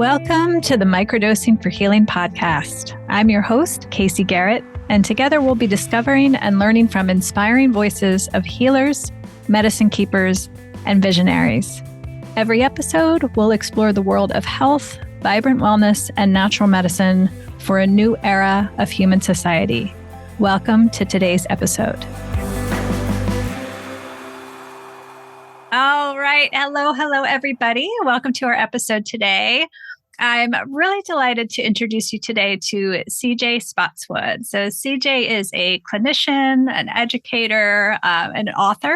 Welcome to the Microdosing for Healing podcast. I'm your host, Casey Garrett, and together we'll be discovering and learning from inspiring voices of healers, medicine keepers, and visionaries. Every episode, we'll explore the world of health, vibrant wellness, and natural medicine for a new era of human society. Welcome to today's episode. All right. Hello, everybody. Welcome to our episode today. I'm really delighted to introduce you today to CJ Spotswood. So CJ is a clinician, an educator, an author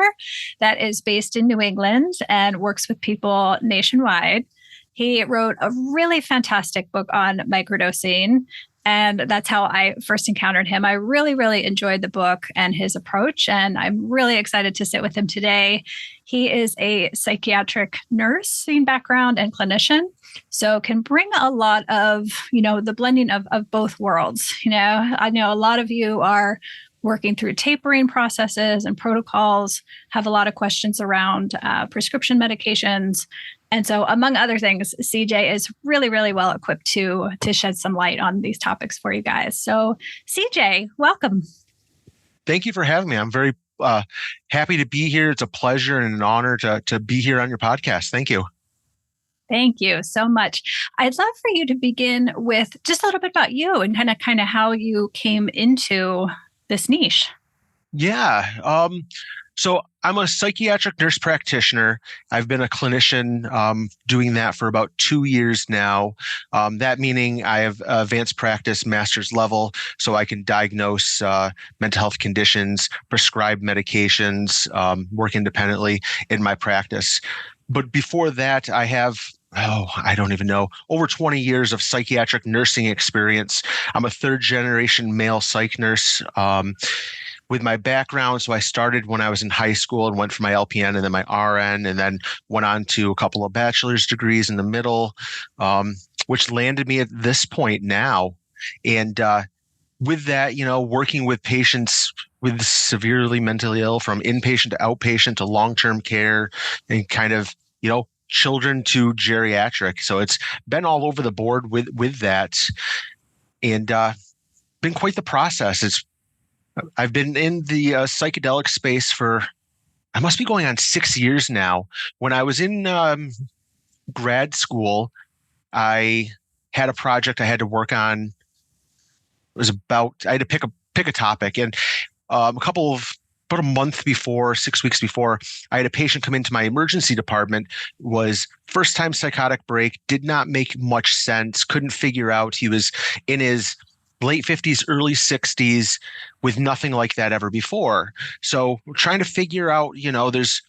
that is based in New England and works with people nationwide. He wrote a really fantastic book on microdosing, and that's how I first encountered him. I really enjoyed the book and his approach, and I'm really excited to sit with him today. He is a psychiatric nursing background and clinician, so can bring a lot of, the blending of both worlds. I know a lot of you are working through tapering processes and protocols, have a lot of questions around prescription medications. And so, among other things, CJ is really well equipped to shed some light on these topics for you guys. So, CJ, welcome. Thank you for having me. I'm very happy to be here. It's a pleasure and an honor to be here on your podcast. Thank you. Thank you so much. I'd love for you to begin with just a little bit about you and kind of how you came into this niche. Yeah. So I'm a psychiatric nurse practitioner. I've been a clinician doing that for about 2 years now. That meaning I have advanced practice master's level, so I can diagnose mental health conditions, prescribe medications, work independently in my practice. But before that, I have I don't even know, over 20 years of psychiatric nursing experience. I'm a third generation male psych nurse. With my background, so I started when I was in high school and went for my LPN and then my RN, and then went on to a couple of bachelor's degrees in the middle, which landed me at this point now. And with that, working with patients with severely mentally ill, from inpatient to outpatient to long-term care, and kind of, children to geriatric. So it's been all over the board with that, and been quite the process. I've been in the psychedelic space for, I must be going on 6 years now. When I was in grad school, I had a project I had to work on. It was I had to pick a topic, and about a month before, 6 weeks before, I had a patient come into my emergency department, was first time psychotic break, did not make much sense, couldn't figure out. He was in his late 50s, early 60s with nothing like that ever before. So we're trying to figure out, there's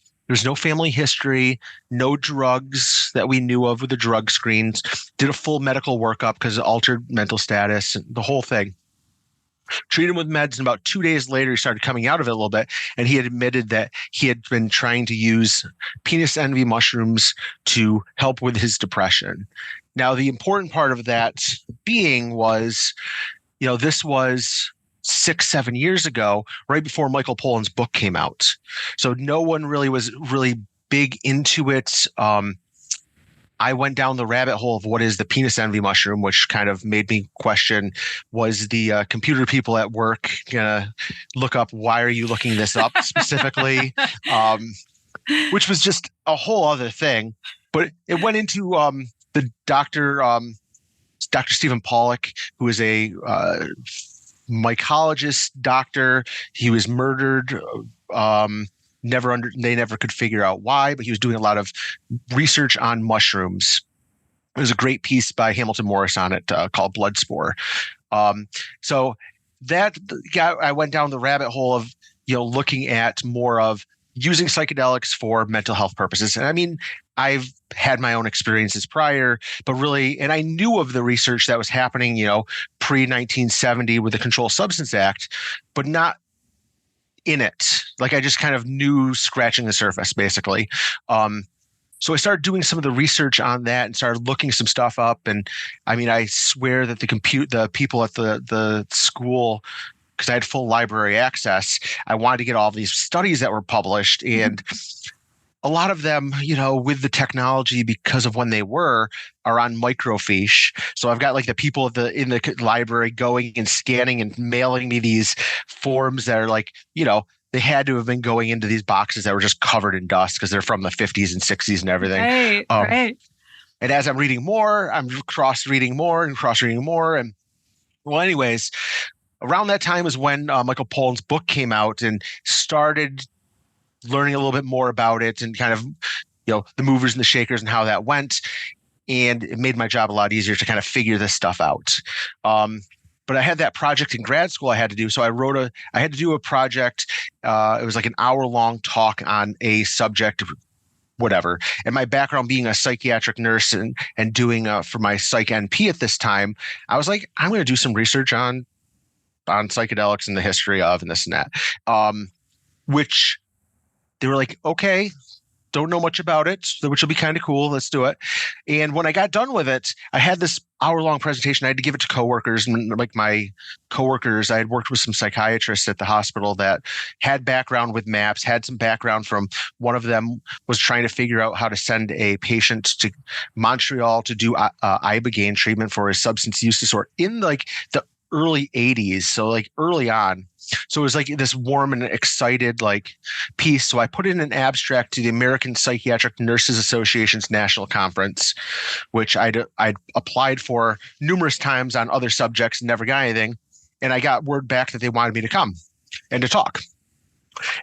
no family history, no drugs that we knew of with the drug screens, did a full medical workup because of altered mental status, and the whole thing. Treated him with meds, and about 2 days later, he started coming out of it a little bit, and he had admitted that he had been trying to use penis envy mushrooms to help with his depression. Now, the important part of that being was, this was 6-7 years ago, right before Michael Pollan's book came out. So no one really was big into it. I went down the rabbit hole of what is the penis envy mushroom, which kind of made me question, was the computer people at work gonna look up, why are you looking this up specifically? Which was just a whole other thing. But it went into the Dr. Stephen Pollack, who is a mycologist doctor. He was murdered. They never could figure out why, but he was doing a lot of research on mushrooms. There's a great piece by Hamilton Morris on it called Bloodspore. So that I went down the rabbit hole of, looking at more of using psychedelics for mental health purposes. And I mean, I've had my own experiences prior, but really, and I knew of the research that was happening, pre-1970 with the Controlled Substance Act, but not in it. Like, I just kind of knew, scratching the surface, basically. So I started doing some of the research on that and started looking some stuff up. And I mean, I swear that the people at the school, because I had full library access, I wanted to get all these studies that were published. And a lot of them, with the technology, because of when they are on microfiche. So I've got like the people in the library going and scanning and mailing me these forms that are like, they had to have been going into these boxes that were just covered in dust because they're from the 50s and 60s and everything. Right, right. And as I'm reading more, I'm cross-reading more. And well, anyways, around that time is when Michael Pollan's book came out, and started learning a little bit more about it and kind of, the movers and the shakers and how that went. And it made my job a lot easier to kind of figure this stuff out. But I had that project in grad school I had to do. So I had to do a project. It was like an hour-long talk on a subject, whatever. And my background being a psychiatric nurse and doing for my Psych NP at this time, I was like, I'm going to do some research on psychedelics and the history of and this and that, which they were like, okay, don't know much about it, which will be kind of cool. Let's do it. And when I got done with it, I had this hour-long presentation. I had to give it to coworkers, and like my coworkers, I had worked with some psychiatrists at the hospital that had background with MAPS, had some background from one of them was trying to figure out how to send a patient to Montreal to do ibogaine treatment for his substance use disorder in like the early 80s. So like early on. So it was like this warm and excited like piece. So I put in an abstract to the American Psychiatric Nurses Association's National Conference, which I'd applied for numerous times on other subjects, never got anything. And I got word back that they wanted me to come and to talk.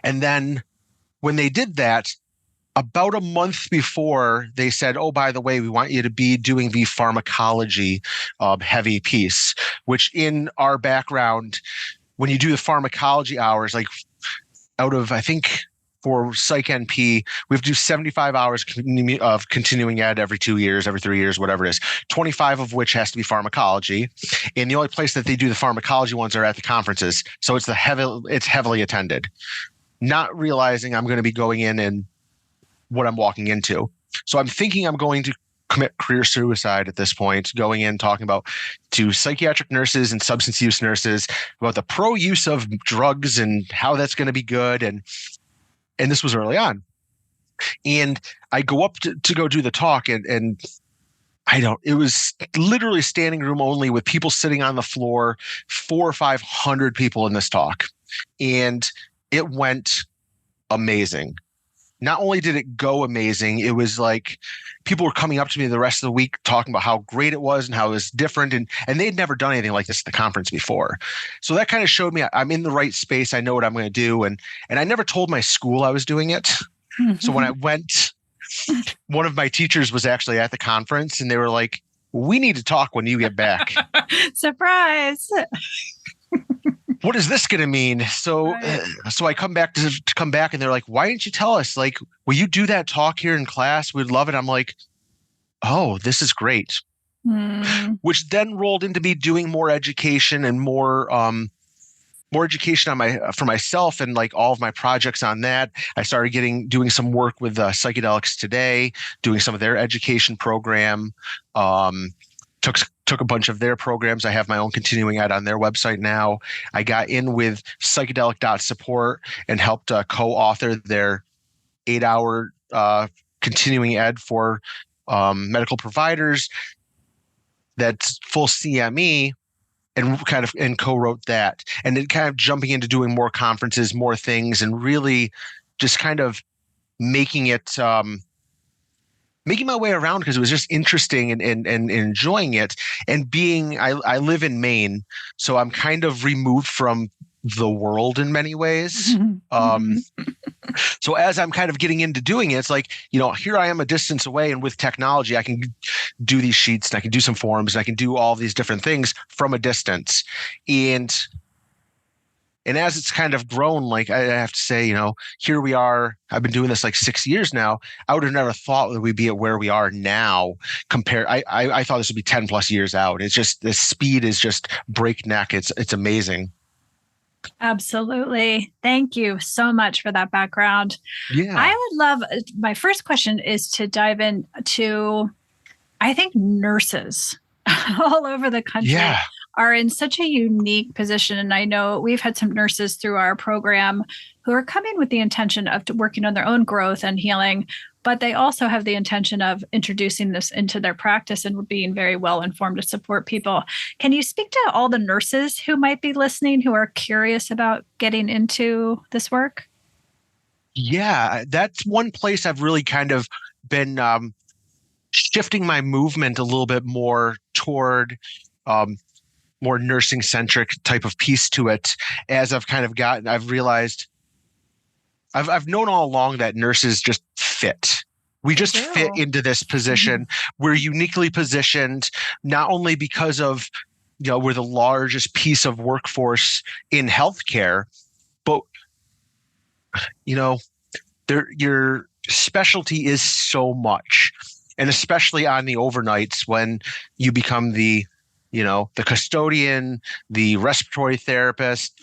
And then when they did that, about a month before, they said, oh, by the way, we want you to be doing the pharmacology heavy piece, which in our background, when you do the pharmacology hours, like out of, I think for Psych NP, we have to do 75 hours of continuing ed every 2 years, every 3 years, whatever it is, 25 of which has to be pharmacology. And the only place that they do the pharmacology ones are at the conferences. So it's heavily attended, not realizing I'm going to be going in and what I'm walking into. So I'm thinking I'm going to commit career suicide at this point, going in, talking about to psychiatric nurses and substance use nurses about the pro use of drugs and how that's going to be good. And this was early on. And I go up to go do the talk, and it was literally standing room only with people sitting on the floor, 400 or 500 people in this talk. And it went amazing. Not only did it go amazing, it was like people were coming up to me the rest of the week talking about how great it was and how it was different. And they'd never done anything like this at the conference before. So that kind of showed me I'm in the right space. I know what I'm going to do. And I never told my school I was doing it. So when I went, one of my teachers was actually at the conference, and they were like, we need to talk when you get back. Surprise. What is this going to mean? So, right. So I come back and they're like, why didn't you tell us? Like, will you do that talk here in class? We'd love it. I'm like, oh, this is great. Which then rolled into me doing more education and more education for myself and like all of my projects on that. I started doing some work with Psychedelics Today, doing some of their education program. Took a bunch of their programs. I have my own continuing ed on their website now. I got in with psychedelic.support and helped co-author their 8-hour continuing ed for medical providers. That's full CME, and co-wrote that. And then kind of jumping into doing more conferences, more things, and really just kind of making my way around because it was just interesting and enjoying it. And I live in Maine, so I'm kind of removed from the world in many ways. So as I'm kind of getting into doing it, it's like, here I am a distance away, and with technology, I can do these sheets and I can do some forms and I can do all these different things from a distance. And as it's kind of grown, like I have to say, here we are. I've been doing this like 6 years now. I would have never thought that we'd be at where we are now. I thought this would be 10 plus years out. It's just the speed is just breakneck. It's amazing. Absolutely. Thank you so much for that background. Yeah. I would love, my first question is to dive into, I think, nurses all over the country. Yeah. are in such a unique position. And I know we've had some nurses through our program who are coming with the intention of working on their own growth and healing, but they also have the intention of introducing this into their practice and being very well informed to support people. Can you speak to all the nurses who might be listening who are curious about getting into this work? Yeah, that's one place I've really kind of been shifting my movement a little bit more toward more nursing centric type of piece to it. As I've realized I've known all along that nurses just fit. We just fit into this position. Mm-hmm. We're uniquely positioned, not only because of, we're the largest piece of workforce in healthcare, but, your specialty is so much. And especially on the overnights when you become the custodian, the respiratory therapist,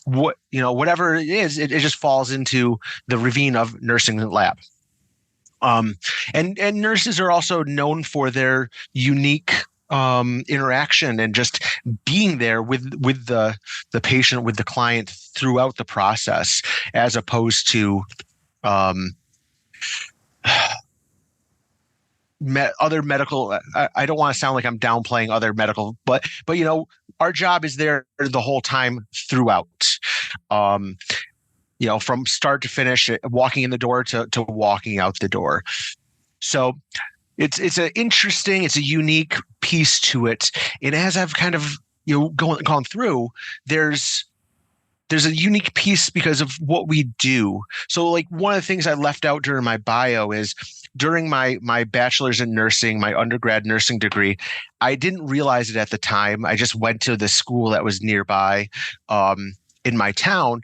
whatever it is, it just falls into the ravine of nursing lab. And nurses are also known for their unique interaction and just being there with the patient, with the client throughout the process, as opposed to other medical. I don't want to sound like I'm downplaying other medical, but our job is there the whole time throughout. From start to finish, walking in the door to walking out the door. So it's it's a unique piece to it. And as I've kind of gone through, there's a unique piece because of what we do. So like one of the things I left out during my bio is during my bachelor's in nursing, my undergrad nursing degree, I didn't realize it at the time. I just went to the school that was nearby in my town.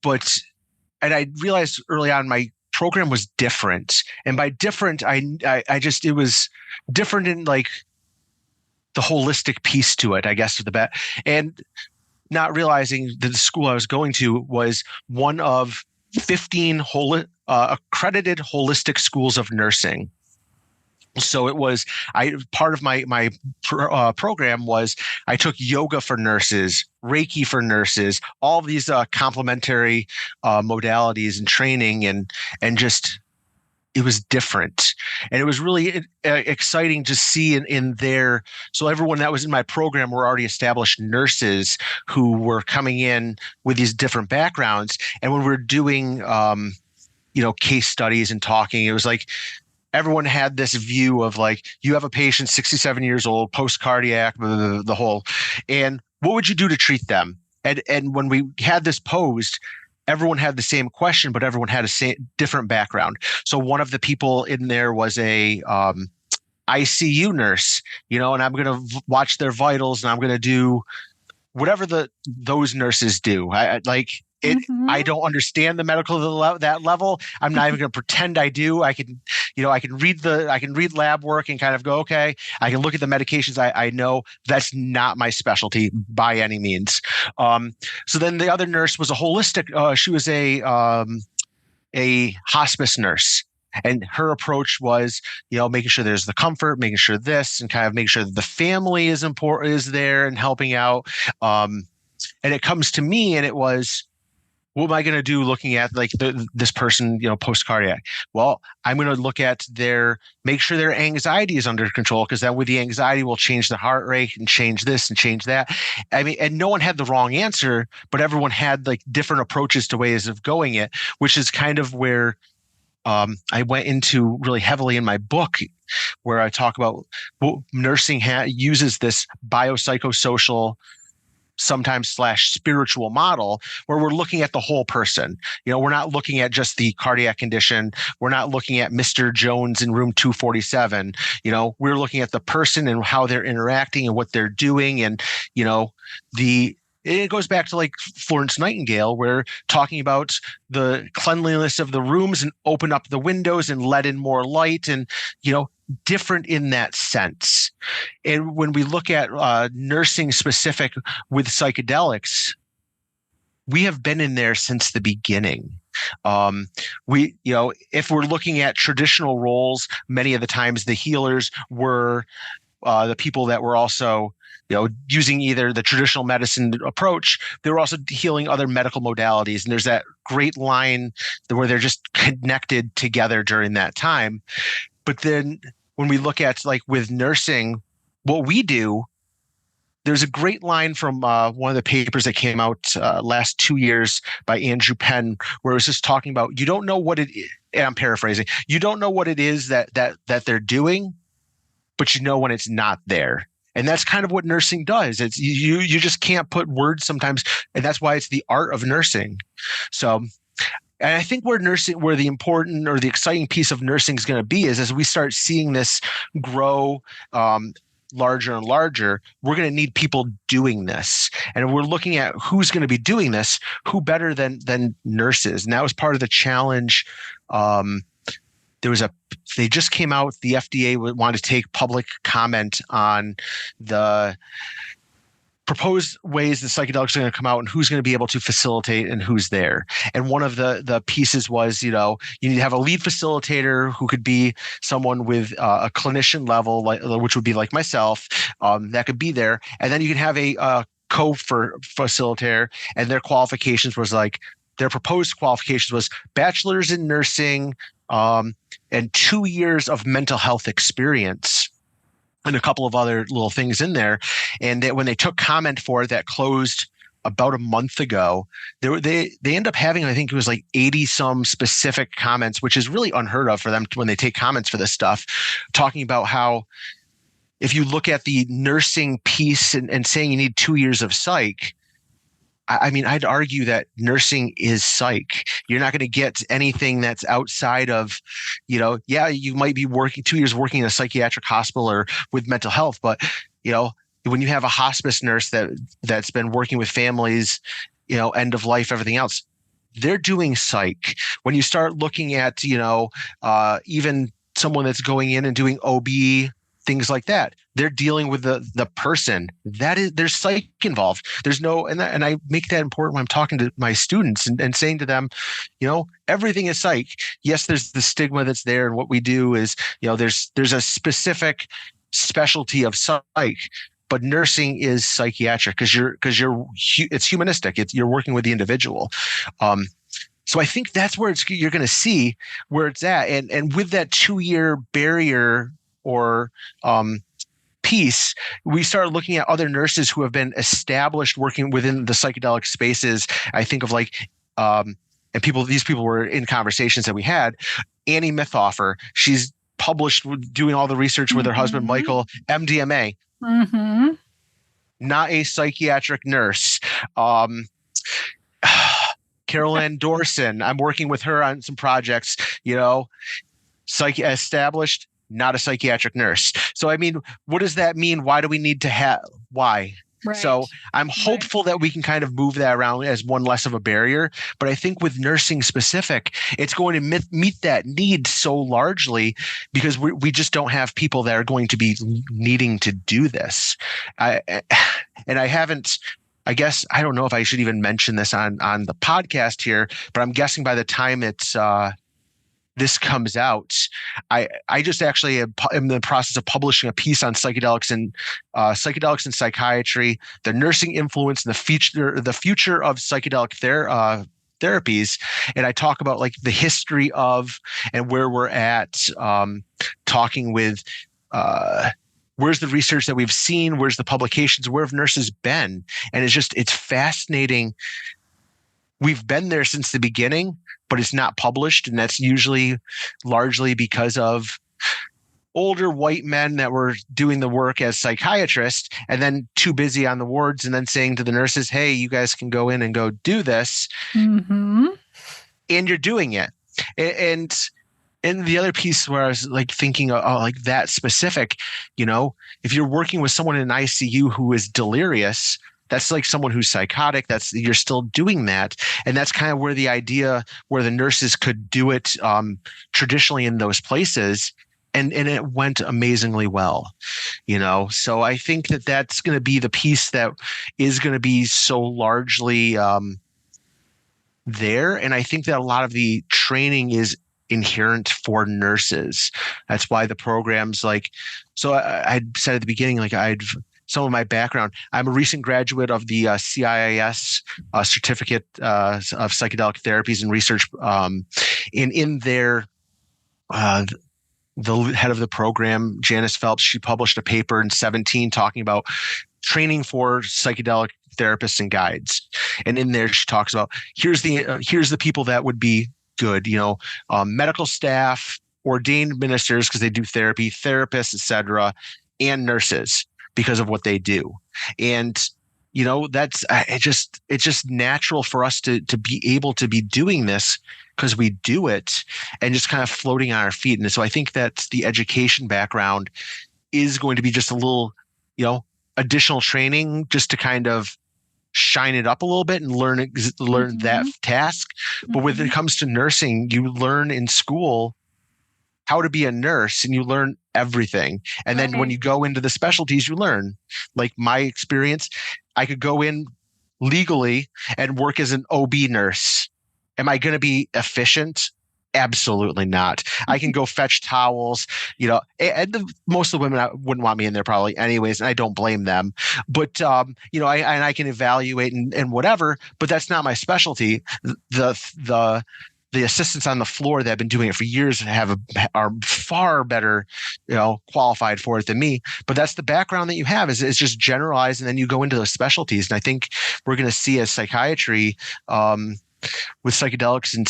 And I realized early on my program was different. And by different, it was different in like the holistic piece to it, I guess, for the bet. And not realizing that the school I was going to was one of 15 accredited holistic schools of nursing. So it was, part of my program was I took yoga for nurses, Reiki for nurses, all of these complementary modalities and training, and just it was different. And it was really exciting to see in there. So everyone that was in my program were already established nurses who were coming in with these different backgrounds. And when we were doing, case studies and talking, it was like everyone had this view of like, you have a patient 67 years old, post-cardiac, the whole, and what would you do to treat them? And when we had this posed, everyone had the same question, but everyone had a different background. So one of the people in there was a ICU nurse, and I'm going to watch their vitals and I'm going to do whatever those nurses do. I don't understand the medical that level. I'm not even going to pretend I do. I can read lab work and kind of go, okay, I can look at the medications. I know that's not my specialty by any means. So then the other nurse was a holistic. She was a hospice nurse. And her approach was, making sure there's the comfort, making sure this, and kind of making sure that the family is there and helping out. And it comes to me, and it was, what am I going to do looking at like this person, post-cardiac? Well, I'm going to look at make sure their anxiety is under control, because then with the anxiety will change the heart rate and change this and change that. I mean, and no one had the wrong answer, but everyone had like different approaches to ways of going it, which is kind of where I went into really heavily in my book, where I talk about nursing uses this biopsychosocial, sometimes /spiritual model, where we're looking at the whole person. We're not looking at just the cardiac condition. We're not looking at Mr. Jones in room 247. We're looking at the person and how they're interacting and what they're doing. And, it goes back to like Florence Nightingale, where talking about the cleanliness of the rooms and open up the windows and let in more light, and, different in that sense. And when we look at nursing specific with psychedelics, we have been in there since the beginning. If we're looking at traditional roles, many of the times the healers were the people that were also using either the traditional medicine approach, they were also healing other medical modalities. And there's that great line where they're just connected together during that time. But then when we look at like with nursing, what we do, there's a great line from one of the papers that came out last 2 years by Andrew Penn, where it was just talking about, you don't know what it is, and I'm paraphrasing, you don't know what it is that they're doing, but you know when it's not there. And that's kind of what nursing does. It's you just can't put words sometimes, and that's why it's the art of nursing. So, and I think where the important or the exciting piece of nursing is going to be is as we start seeing this grow larger and larger, we're going to need people doing this. And we're looking at who's going to be doing this, who better than nurses. And that was part of the challenge. They just came out, the FDA wanted to take public comment on the proposed ways the psychedelics are going to come out and who's going to be able to facilitate and who's there. And one of the pieces was, you need to have a lead facilitator who could be someone with a clinician level, which would be like myself, that could be there. And then you can have a co-facilitator, and their qualifications was like, their proposed qualifications was bachelor's in nursing, and 2 years of mental health experience, and a couple of other little things in there. And when they took comment for it, that closed about a month ago, they end up having, I think it was like 80 some specific comments, which is really unheard of for them when they take comments for this stuff, talking about how if you look at the nursing piece and saying you need 2 years of psych, I mean, I'd argue that nursing is psych. You're not going to get anything that's outside of, you might be working 2 years working in a psychiatric hospital or with mental health, but when you have a hospice nurse that's been working with families, end of life, everything else, they're doing psych. When you start looking at, even someone that's going in and doing OB, things like that, they're dealing with the person. There's psych involved. There's no, and I make that important when I'm talking to my students and saying to them, everything is psych. Yes, there's the stigma that's there, and what we do is, there's a specific specialty of psych, but nursing is psychiatric because it's humanistic. You're working with the individual. So I think that's where you're going to see where it's at, and with that 2 year barrier or piece, we start looking at other nurses who have been established working within the psychedelic spaces. I think of these people were in conversations that we had. Annie Mithofer, she's published doing all the research with her husband, Michael, MDMA, not a psychiatric nurse. Carol Ann Dorson, I'm working with her on some projects, established, not a psychiatric nurse. So, I mean, what does that mean? Why do we need to have, why? Right. So I'm hopeful that we can kind of move that around as one less of a barrier. But I think with nursing specific, it's going to meet that need so largely because we just don't have people that are going to be needing to do this. I guess, I don't know if I should even mention this on the podcast here, but I'm guessing by the time this comes out, I just actually am in the process of publishing a piece on psychedelics and psychiatry, the nursing influence and the future of psychedelic therapies. And I talk about like the history of and where we're at, talking with where's the research that we've seen, where's the publications, where have nurses been? And it's fascinating. We've been there since the beginning, but it's not published. And that's usually largely because of older white men that were doing the work as psychiatrists and then too busy on the wards and then saying to the nurses, hey, you guys can go in and go do this. And you're doing it. And the other piece where I was like thinking like that specific, if you're working with someone in an ICU who is delirious, that's like someone who's psychotic. You're still doing that. And that's kind of where the idea where the nurses could do it traditionally in those places. And it went amazingly well, So I think that that's going to be the piece that is going to be so largely there. And I think that a lot of the training is inherent for nurses. That's why the programs so I said at the beginning, some of my background. I'm a recent graduate of the CIIS Certificate of Psychedelic Therapies and Research. In there, the head of the program, Janice Phelps, she published a paper in 2017 talking about training for psychedelic therapists and guides. And in there, she talks about here's the people that would be good, medical staff, ordained ministers because they do therapy, therapists, etc., and nurses because of what they do. And that's it's just natural for us to be able to be doing this because we do it and just kind of floating on our feet. And so I think that the education background is going to be just a little, additional training just to kind of shine it up a little bit and learn that task. But when it comes to nursing, you learn in school how to be a nurse and you learn everything. And then when you go into the specialties, you learn. Like my experience, I could go in legally and work as an OB nurse. Am I going to be efficient? Absolutely not. I can go fetch towels, and most of the women wouldn't want me in there probably anyways, and I don't blame them. But, I can evaluate and whatever, but that's not my specialty. The assistants on the floor that have been doing it for years are far better, qualified for it than me. But that's the background that you have is just generalized, and then you go into those specialties. And I think we're going to see as psychiatry with psychedelics, and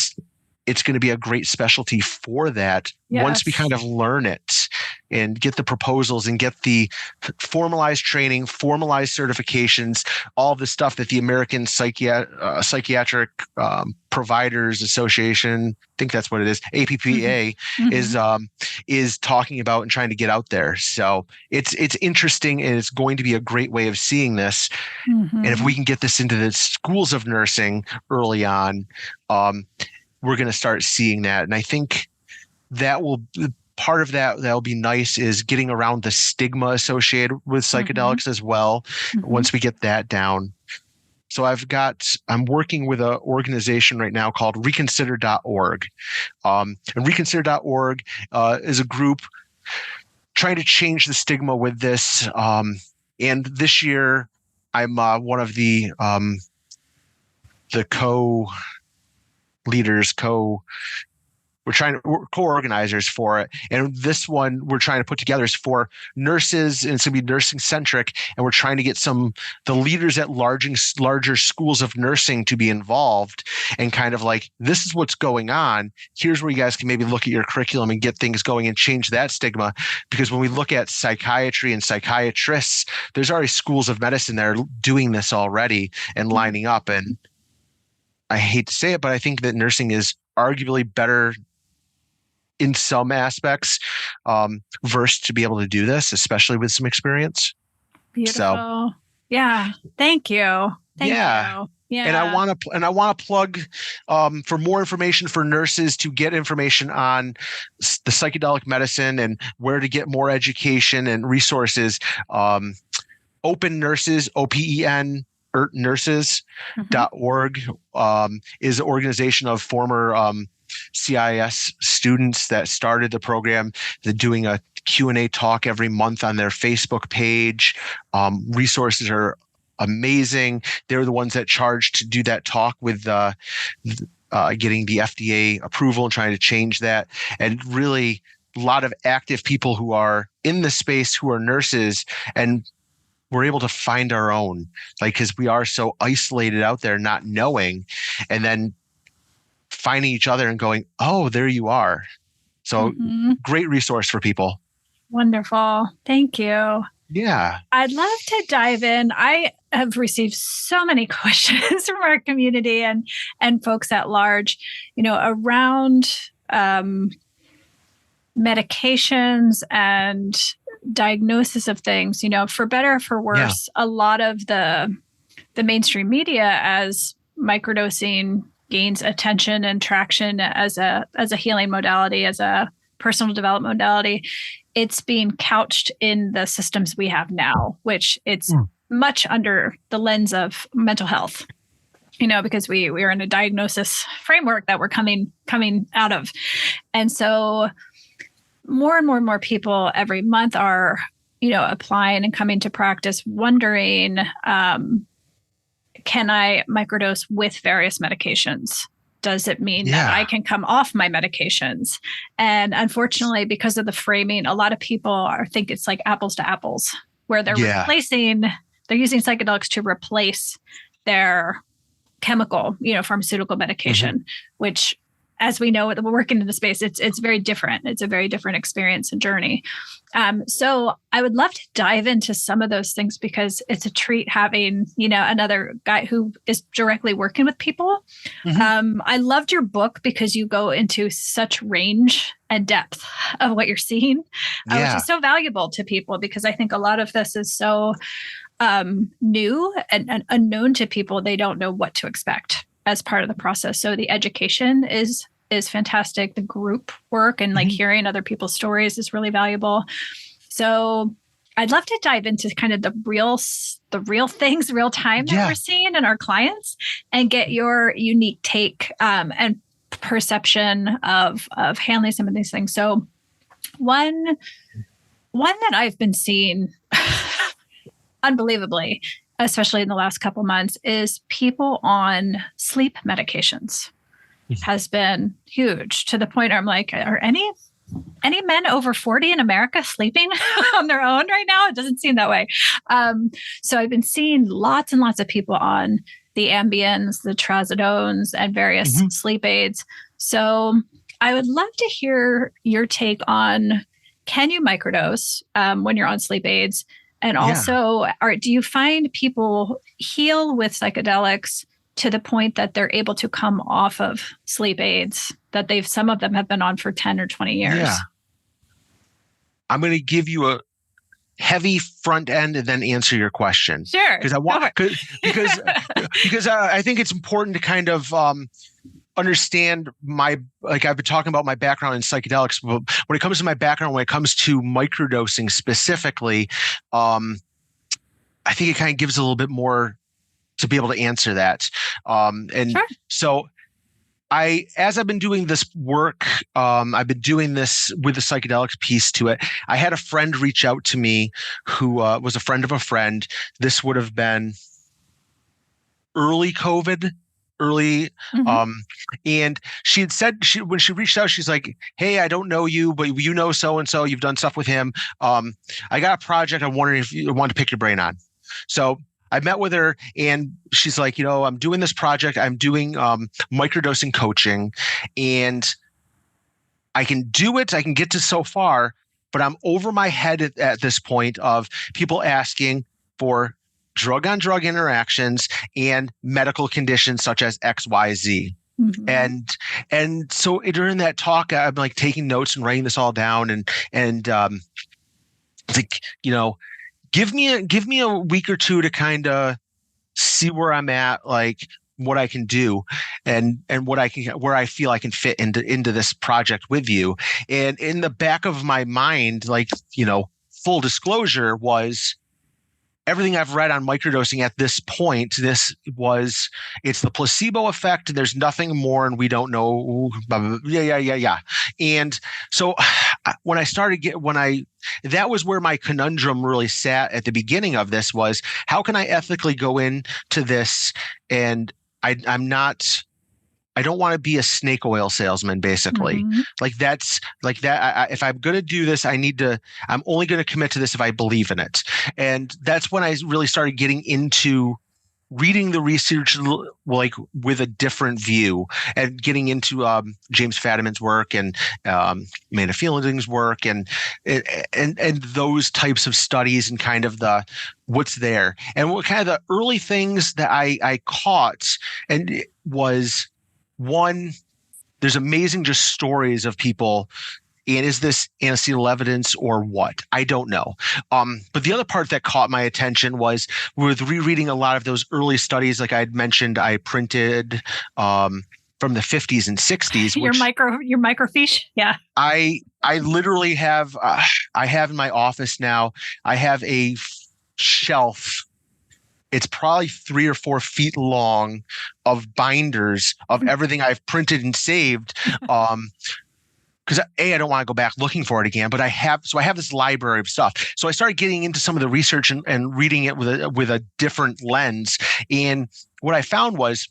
it's going to be a great specialty for that once we kind of learn it and get the proposals and get the formalized training, formalized certifications, all the stuff that the American Psychiatric Providers Association, I think that's what it is, APPA, is talking about and trying to get out there. So it's interesting, and it's going to be a great way of seeing this. And if we can get this into the schools of nursing early on, we're going to start seeing that. And I think that will part of that'll be nice is getting around the stigma associated with psychedelics as well. Once we get that down. So I'm working with an organization right now called reconsider.org. And reconsider.org is a group trying to change the stigma with this. And this year I'm one of the we're co-organizers for it. And this one we're trying to put together is for nurses, and it's going to be nursing centric. And we're trying to get the leaders at larger schools of nursing to be involved and kind of like, this is what's going on. Here's where you guys can maybe look at your curriculum and get things going and change that stigma. Because when we look at psychiatry and psychiatrists, there's already schools of medicine that are doing this already and lining up. And I hate to say it, but I think that nursing is arguably better in some aspects, versed to be able to do this, especially with some experience. Beautiful. So, yeah. Thank you. Thank you. Yeah. And I want to plug for more information for nurses to get information on the psychedelic medicine and where to get more education and resources. Open Nurses, OPEN nurses.org is an organization of former CIS students that started the program. They're doing a Q&A talk every month on their Facebook page. Resources are amazing. They're the ones that charge to do that talk with getting the FDA approval and trying to change that. And really a lot of active people who are in the space who are nurses, and we're able to find our own, because we are so isolated out there not knowing, and then finding each other and going, oh, there you are. So great resource for people. Wonderful. Thank you. Yeah. I'd love to dive in. I have received so many questions from our community and folks at large, around medications and diagnosis of things, for better or for worse. A lot of the mainstream media, as microdosing gains attention and traction as a healing modality, as a personal development modality, it's being couched in the systems we have now, which it's much under the lens of mental health, because we are in a diagnosis framework that we're coming out of. And so more and more people every month are applying and coming to practice, wondering, can I microdose with various medications? Does it mean that I can come off my medications? And unfortunately, because of the framing, a lot of people think it's like apples to apples, where they're using psychedelics to replace their chemical, pharmaceutical medication, which, as we know, working in the space, it's very different. It's a very different experience and journey. So I would love to dive into some of those things, because it's a treat having, another guy who is directly working with people. I loved your book because you go into such range and depth of what you're seeing, which is so valuable to people, because I think a lot of this is so new and unknown to people. They don't know what to expect as part of the process. So the education is fantastic. The group work and hearing other people's stories is really valuable. So I'd love to dive into kind of the real things, real time that we're seeing in our clients, and get your unique take and perception of handling some of these things. So one that I've been seeing unbelievably, especially in the last couple months, is people on sleep medications has been huge, to the point where I'm like, are any men over 40 in America sleeping on their own right now? It doesn't seem that way. So I've been seeing lots and lots of people on the Ambiens, the Trazodones, and various sleep aids. So I would love to hear your take on, can you microdose when you're on sleep aids? And also, do you find people heal with psychedelics to the point that they're able to come off of sleep aids that some of them have been on for 10 or 20 years? Yeah. I'm going to give you a heavy front end and then answer your question. Sure. Because I think it's important to kind of understand I've been talking about my background in psychedelics, but when it comes to my background, when it comes to microdosing specifically, I think it kind of gives a little bit more to be able to answer that. So as I've been doing this work, I've been doing this with the psychedelics piece to it. I had a friend reach out to me who was a friend of a friend. This would have been early COVID. And she had said, when she reached out, she's like, "Hey, I don't know you, but you know so-and-so, you've done stuff with him. I got a project I'm wondering if you want to pick your brain on." So I met with her, and she's like, "I'm doing this project. I'm doing microdosing coaching, and I can do it. I can get to so far, but I'm over my head at this point of people asking for drug-on-drug interactions and medical conditions such as XYZ." And so during that talk, I'm like taking notes and writing this all down, and it's like, give me a week or two to kind of see where I'm at, like what I can do, and where I feel I can fit into this project with you. And in the back of my mind, full disclosure, was everything I've read on microdosing at this point. It's the placebo effect. There's nothing more, and we don't know. And so when I that was where my conundrum really sat at the beginning of this, was how can I ethically go into this? And I don't want to be a snake oil salesman, basically. If I'm going to do this, I'm only going to commit to this if I believe in it. And that's when I really started getting into reading the research, with a different view, and getting into James Fadiman's work and Amanda Fielding's work and those types of studies, and kind of the what's there. And what kind of the early things that I caught, and it was, one, there's amazing just stories of people. And is this antecedent evidence or what? I don't know. But the other part that caught my attention was with rereading a lot of those early studies, like I had mentioned, I printed from the 50s and 60s. Your microfiche, yeah. I literally have I have in my office now. I have a shelf. It's probably 3 or 4 feet long of binders of everything I've printed and saved. because I don't want to go back looking for it again, but I have this library of stuff. So I started getting into some of the research and reading it with a different lens. And what I found was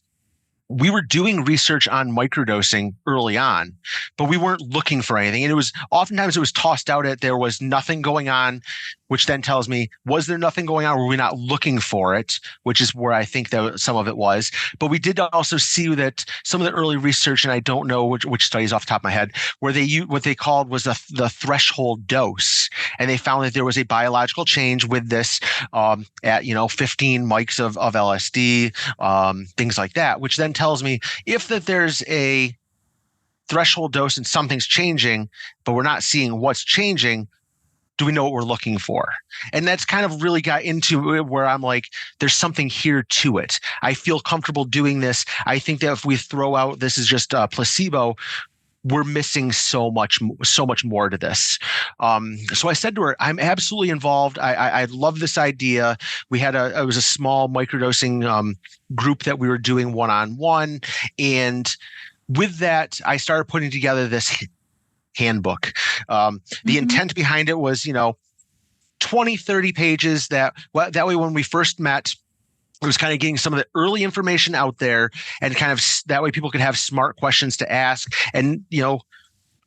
we were doing research on microdosing early on, but we weren't looking for anything. And oftentimes it was tossed out at there was nothing going on, which then tells me, was there nothing going on? Were we not looking for it? Which is where I think that some of it was. But we did also see that some of the early research, and I don't know which studies off the top of my head, where what they called was the threshold dose. And they found that there was a biological change with this at 15 mics of LSD, things like that, which then tells me if there's a threshold dose and something's changing, but we're not seeing what's changing, do we know what we're looking for? And that's kind of really got into it where I'm like, there's something here to it. I feel comfortable doing this. I think that if we throw out this is just a placebo, we're missing so much more to this. So I said to her, I'm absolutely involved. I love this idea. It was a small microdosing group that we were doing one-on-one. And with that, I started putting together this handbook. The intent behind it was, 20, 30 pages that way when we first met, it was kind of getting some of the early information out there and kind of that way people could have smart questions to ask and,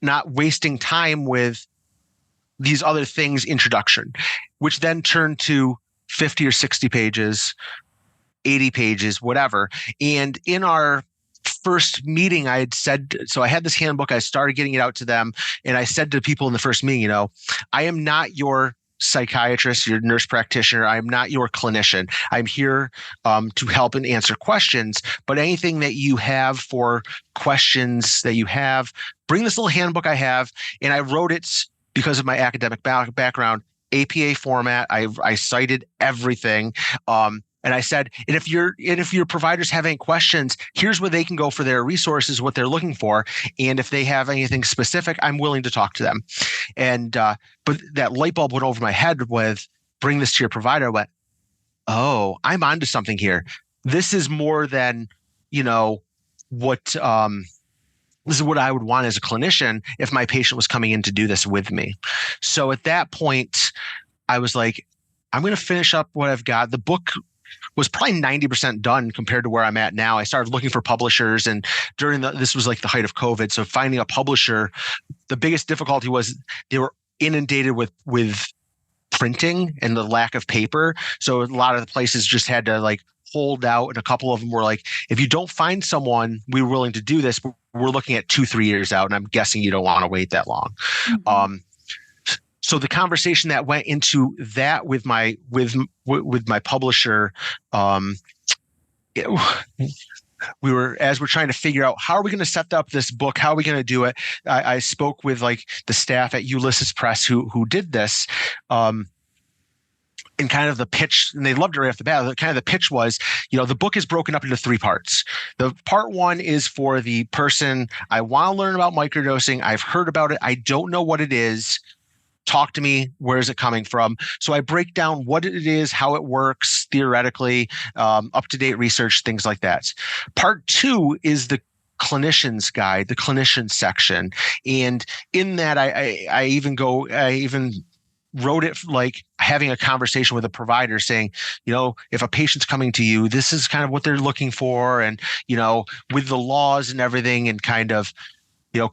not wasting time with these other things introduction, which then turned to 50 or 60 pages, 80 pages, whatever. And in our first meeting, I had said, so I had this handbook, I started getting it out to them. And I said to people in the first meeting, I am not your psychiatrist, your nurse practitioner. I'm not your clinician. I'm here to help and answer questions. But anything that you have for questions that you have, bring this little handbook I have. And I wrote it because of my academic background, APA format. I cited everything. And I said, and if your providers have any questions, here's where they can go for their resources, what they're looking for. And if they have anything specific, I'm willing to talk to them. And but that light bulb went over my head with bring this to your provider. I went, oh, I'm onto something here. This is more than, what this is what I would want as a clinician if my patient was coming in to do this with me. So at that point, I was like, I'm going to finish up what I've got. The book was probably 90% done compared to where I'm at now. I started looking for publishers, and this was like the height of COVID. So finding a publisher, the biggest difficulty was they were inundated with printing and the lack of paper. So a lot of the places just had to hold out. And a couple of them were like, if you don't find someone, we're willing to do this. We're looking at 2-3 years out. And I'm guessing you don't want to wait that long. Mm-hmm. So the conversation that went into that with my publisher, we were, as we're trying to figure out how are we going to set up this book, how are we going to do it. I spoke with the staff at Ulysses Press who did this, and kind of the pitch, and they loved it right off the bat. Kind of the pitch was, the book is broken up into 3 parts. The part 1 is for the person, I want to learn about microdosing. I've heard about it. I don't know what it is. Talk to me. Where is it coming from? So I break down what it is, how it works theoretically, up-to-date research, things like that. Part 2 is the clinician's guide, the clinician section. And in that, I even wrote it like having a conversation with a provider saying, if a patient's coming to you, this is kind of what they're looking for. And, with the laws and everything and kind of,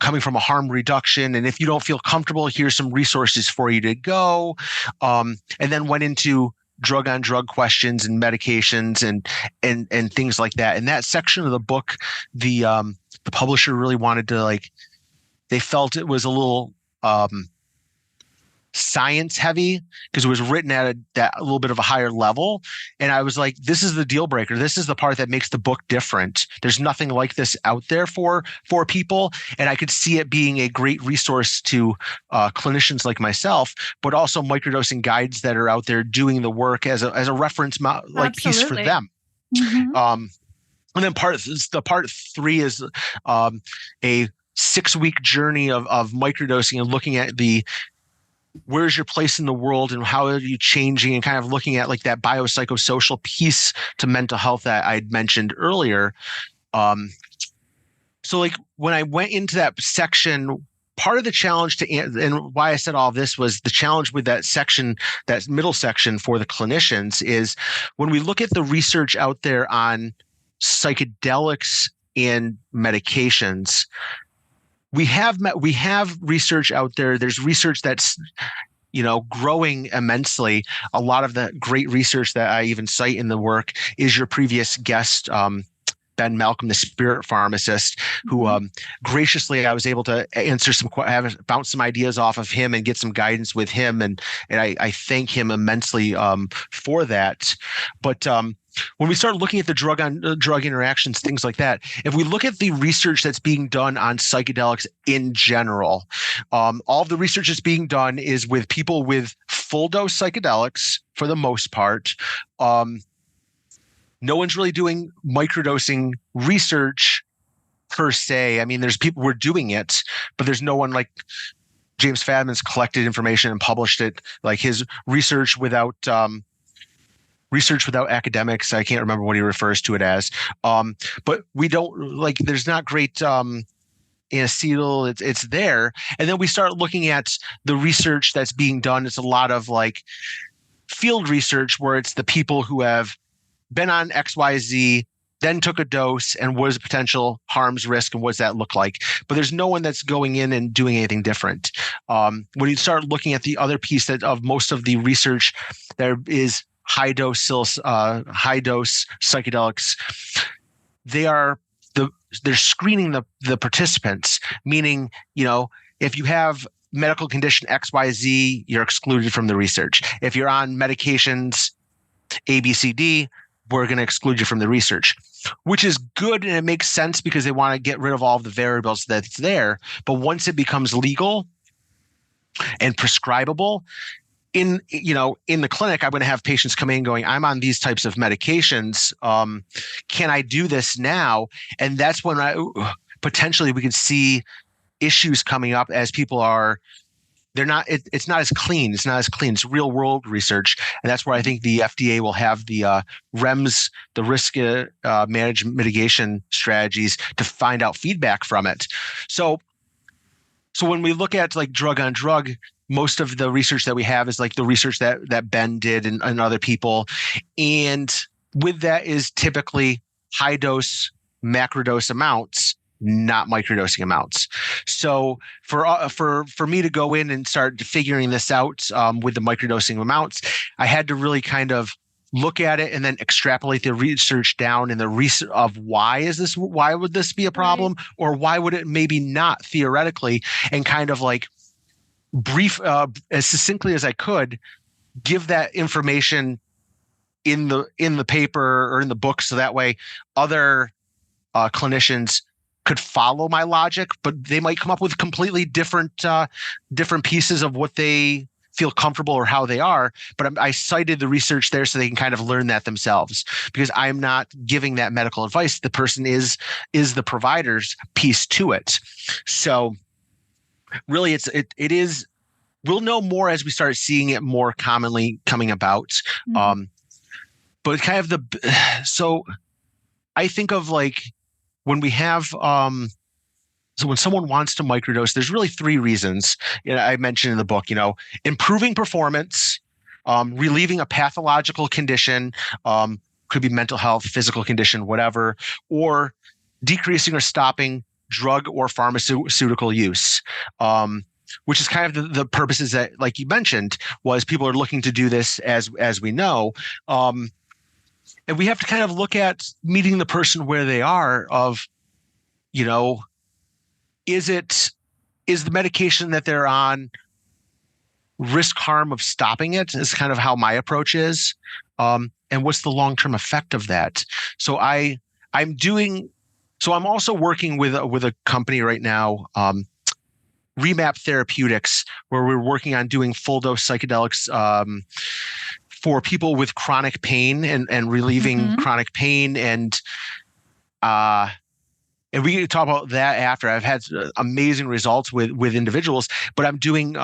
coming from a harm reduction. And if you don't feel comfortable, here's some resources for you to go. And then went into drug on drug questions and medications and things like that. In that section of the book, the publisher really wanted to they felt it was a little science heavy because it was written at a little bit of a higher level. And I was like, this is the deal breaker. This is the part that makes the book different. There's nothing like this out there for people. And I could see it being a great resource to clinicians like myself, but also microdosing guides that are out there doing the work as a reference piece for them. Mm-hmm. And then part 3 is a 6-week journey of microdosing and looking at where's your place in the world and how are you changing, and kind of looking at that biopsychosocial piece to mental health that I'd mentioned earlier. So when I went into that section, part of the challenge and why I said all this was the challenge with that section, that middle section for the clinicians, is when we look at the research out there on psychedelics and medications, we have research out there. There's research that's growing immensely. A lot of the great research that I even cite in the work is your previous guest, Ben Malcolm, the spirit pharmacist, who graciously I was able to answer bounce some ideas off of him and get some guidance with him, and I thank him immensely for that. But when we start looking at the drug interactions, things like that, if we look at the research that's being done on psychedelics in general, all of the research that's being done is with people with full dose psychedelics for the most part. No one's really doing microdosing research per se. I mean, there's people who are doing it, but there's no one like James Fadman's collected information and published it, like his research without academics. I can't remember what he refers to it as. But we don't there's not great acetyl. It's there. And then we start looking at the research that's being done. It's a lot of like field research where it's the people who have been on XYZ, then took a dose, and what is the potential harms risk, and what does that look like? But there's no one that's going in and doing anything different. When you start looking at the other piece of most of the research, there is high dose psychedelics. They're screening the participants, meaning, if you have medical condition XYZ, you're excluded from the research. If you're on medications ABCD, we're going to exclude you from the research, which is good. And it makes sense because they want to get rid of all of the variables that's there. But once it becomes legal and prescribable in the clinic, I'm going to have patients come in going, I'm on these types of medications. Can I do this now? And that's when potentially we could see issues coming up as people are, it's not as clean. It's not as clean. It's real world research. And that's where I think the FDA will have the REMS, the risk management mitigation strategies, to find out feedback from it. So when we look at like drug on drug, most of the research that we have is like the research that Ben did and other people. And with that is typically high dose, macrodose amounts, not microdosing amounts. So for me to go in and start figuring this out with the microdosing amounts, I had to really kind of look at it and then extrapolate the research down and the research of why would this be a problem, right, or why would it maybe not theoretically, and kind of like brief as succinctly as I could give that information in the paper or in the book, so that way other clinicians could follow my logic, but they might come up with completely different pieces of what they feel comfortable or how they are. But I cited the research there so they can kind of learn that themselves, because I'm not giving that medical advice. The person is the provider's piece to it. So really it is, we'll know more as we start seeing it more commonly coming about. Mm-hmm. But kind of so I think of like, when we have, so when someone wants to microdose, there's really three reasons. I mentioned in the book, improving performance, relieving a pathological condition, could be mental health, physical condition, whatever, or decreasing or stopping drug or pharmaceutical use, which is kind of the purposes that, like you mentioned, was people are looking to do this as we know. And we have to kind of look at meeting the person where they are of, is the medication that they're on risk harm of stopping it, is kind of how my approach is. And what's the long-term effect of that? So I'm also working with a company right now, Remap Therapeutics, where we're working on doing full dose psychedelics, for people with chronic pain and relieving mm-hmm. chronic pain. And we can talk about that after. I've had amazing results with individuals, but I'm doing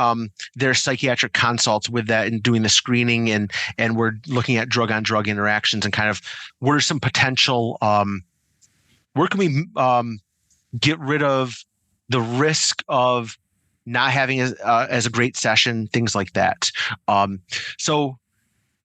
their psychiatric consults with that and doing the screening, and we're looking at drug on drug interactions and kind of what are some potential, where can we get rid of the risk of not having as a great session, things like that. So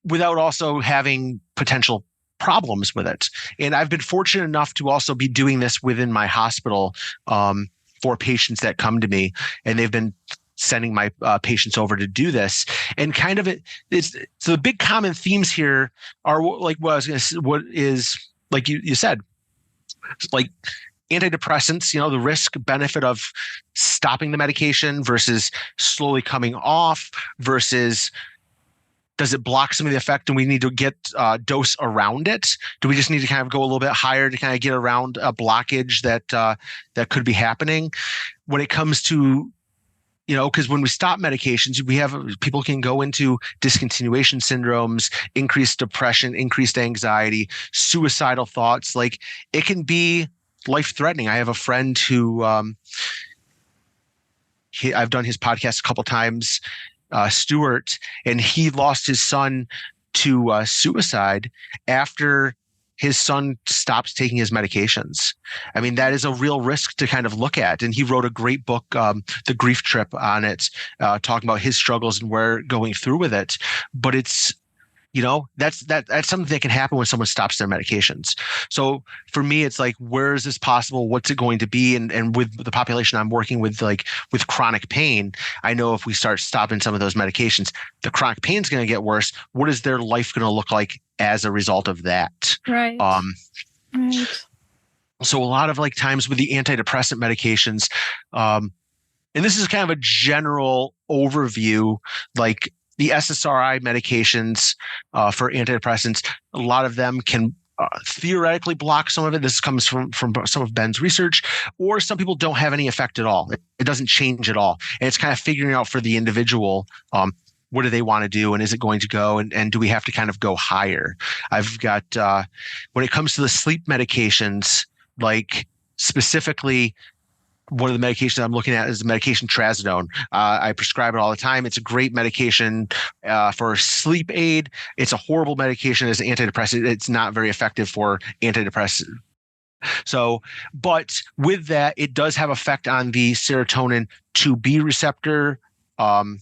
without also having potential problems with it. And I've been fortunate enough to also be doing this within my hospital for patients that come to me, and they've been sending my patients over to do this. And kind of so the big common themes here are like what is like you said, like antidepressants, the risk benefit of stopping the medication versus slowly coming off versus does it block some of the effect and we need to get dose around it? Do we just need to kind of go a little bit higher to kind of get around a blockage that could be happening? When it comes to, because when we stop medications, people can go into discontinuation syndromes, increased depression, increased anxiety, suicidal thoughts. Like it can be life-threatening. I have a friend who I've done his podcast a couple times, Stuart, and he lost his son to suicide after his son stopped taking his medications. I mean, that is a real risk to kind of look at. And he wrote a great book, The Grief Trip, on it, talking about his struggles and where going through with it. But it's, that's something that can happen when someone stops their medications. So for me, it's like, where is this possible? What's it going to be? And with the population I'm working with, like with chronic pain, I know if we start stopping some of those medications, the chronic pain is going to get worse. What is their life going to look like as a result of that? Right. Right. So a lot of like times with the antidepressant medications, and this is kind of a general overview, like the SSRI medications for antidepressants, a lot of them can theoretically block some of it. This comes from some of Ben's research, or some people don't have any effect at all. It doesn't change at all. And it's kind of figuring out for the individual, what do they want to do, and is it going to go, and do we have to kind of go higher? I've got, when it comes to the sleep medications, like specifically, one of the medications I'm looking at is the medication trazodone. I prescribe it all the time. It's a great medication for sleep aid. It's a horrible medication as an antidepressant. It's not very effective for antidepressant. So, but with that, it does have effect on the serotonin 2B receptor, the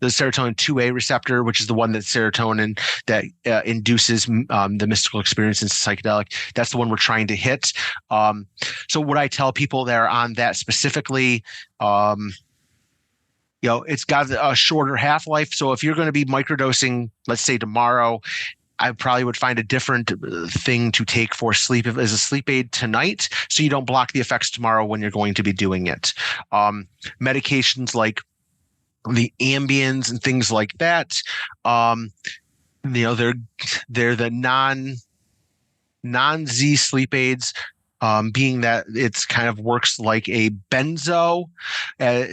serotonin 2A receptor, which is the one that serotonin that induces the mystical experience in psychedelic. That's the one we're trying to hit. So what I tell people that are on that specifically, it's got a shorter half-life. So if you're going to be microdosing, let's say tomorrow, I probably would find a different thing to take for sleep as a sleep aid tonight, so you don't block the effects tomorrow when you're going to be doing it. Medications like the Ambiens and things like that, they're the non-Z sleep aids, being that it's kind of works like a benzo,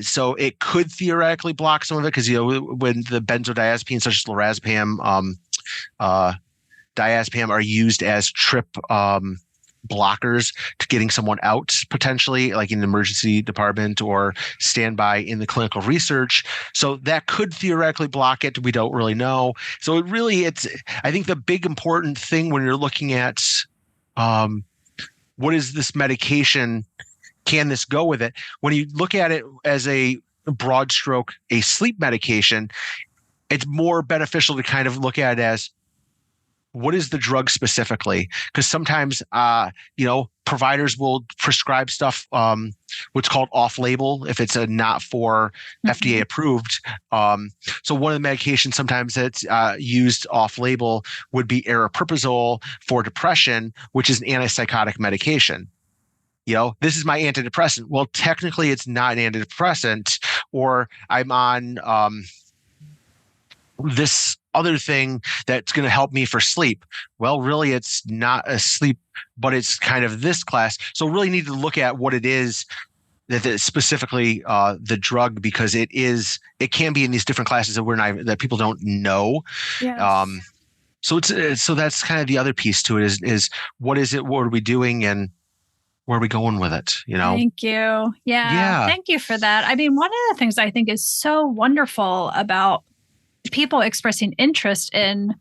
so it could theoretically block some of it because when the benzodiazepines such as lorazepam, diazepam are used as trip blockers to getting someone out potentially, like in the emergency department or standby in the clinical research. So that could theoretically block it. We don't really know. So I think the big important thing when you're looking at what is this medication, can this go with it? When you look at it as a broad stroke, a sleep medication, it's more beneficial to kind of look at it as, what is the drug specifically? Because sometimes, providers will prescribe stuff, what's called off-label, if it's not for FDA approved. So one of the medications sometimes that's used off-label would be aripiprazole for depression, which is an antipsychotic medication. This is my antidepressant. Well, technically it's not an antidepressant, or I'm on this other thing that's going to help me for sleep. Well, really, it's not a sleep, but it's kind of this class. So really need to look at what it is that specifically the drug, because it can be in these different classes that people don't know. Yes. So that's kind of the other piece to it is what is it? What are we doing? And where are we going with it? Thank you. Yeah. Thank you for that. I mean, one of the things I think is so wonderful about people expressing interest in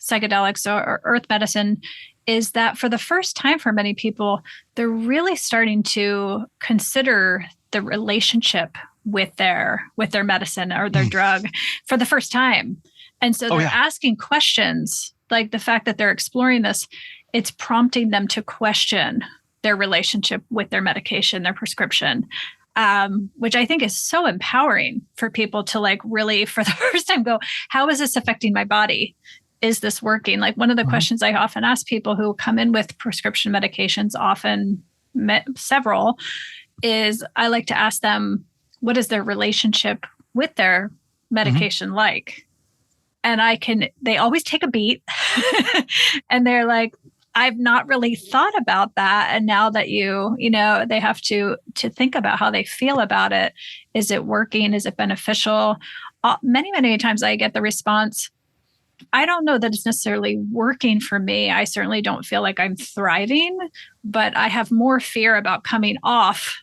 psychedelics or earth medicine is that for the first time for many people, they're really starting to consider the relationship with their medicine or their drug for the first time. And so they're asking questions, like the fact that they're exploring this, it's prompting them to question their relationship with their medication, their prescription, which I think is so empowering for people to like really for the first time go, how is this affecting my body? Is this working? Like one of the questions I often ask people who come in with prescription medications, often several, is I like to ask them, what is their relationship with their medication like? And they always take a beat and they're like, I've not really thought about that. And now that they have to think about how they feel about it. Is it working? Is it beneficial? Many, many times I get the response, I don't know that it's necessarily working for me. I certainly don't feel like I'm thriving, but I have more fear about coming off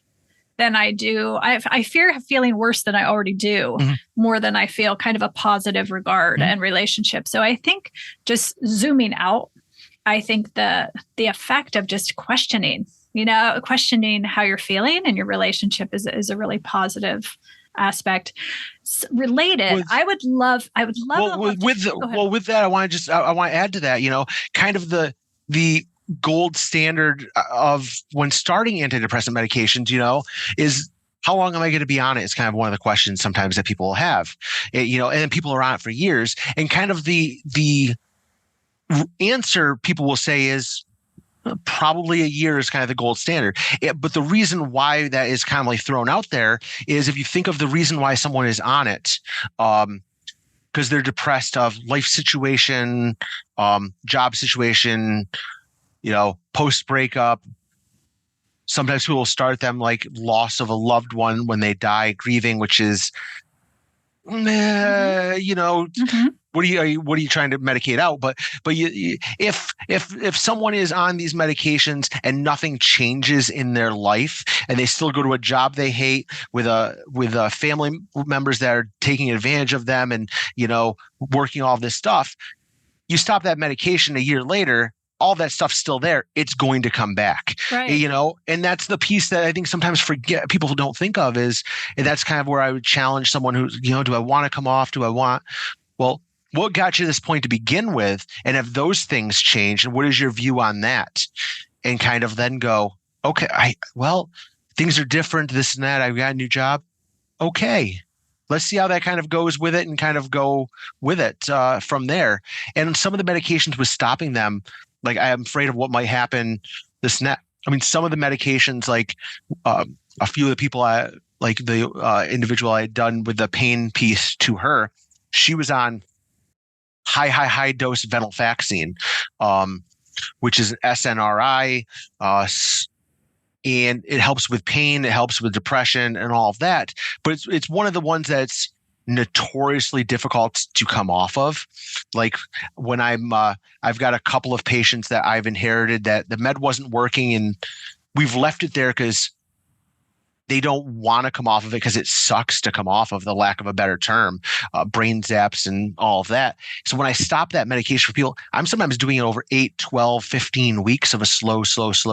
than I do. I fear feeling worse than I already do, more than I feel kind of a positive regard and relationship. So I think just zooming out, I think the effect of just questioning how you're feeling and your relationship is a really positive aspect. Related, I would love. With that, I want to add to that. Kind of the gold standard of when starting antidepressant medications, is how long am I going to be on it? Is kind of one of the questions sometimes that people have, and then people are on it for years, and kind of the answer people will say is probably a year is kind of the gold standard. But the reason why that is kind of like thrown out there is if you think of the reason why someone is on it, because they're depressed of life situation, job situation, post breakup. Sometimes people will start them like loss of a loved one when they die, grieving, which is, what are you trying to medicate out? But if someone is on these medications and nothing changes in their life and they still go to a job they hate with family members that are taking advantage of them and, working all this stuff, you stop that medication a year later, all that stuff's still there. It's going to come back, right. And that's the piece that I think sometimes people don't think of and that's kind of where I would challenge someone who's, do I want to come off? What got you to this point to begin with? And have those things changed? And what is your view on that? And kind of then go, okay, things are different, this and that. I've got a new job. Okay. Let's see how that kind of goes with it and kind of go with it from there. And some of the medications with stopping them, like I am afraid of what might happen this and that. I mean, some of the medications, like a few of the people, like the individual I had done with the pain piece to her, she was on high dose venlafaxine, which is an SNRI, and it helps with pain, it helps with depression and all of that. But it's one of the ones that's notoriously difficult to come off of. Like when I've got a couple of patients that I've inherited that the med wasn't working and we've left it there because they don't want to come off of it because it sucks to come off of, the lack of a better term, brain zaps and all of that. So when I stop that medication for people, I'm sometimes doing it over 8, 12, 15 weeks of a slow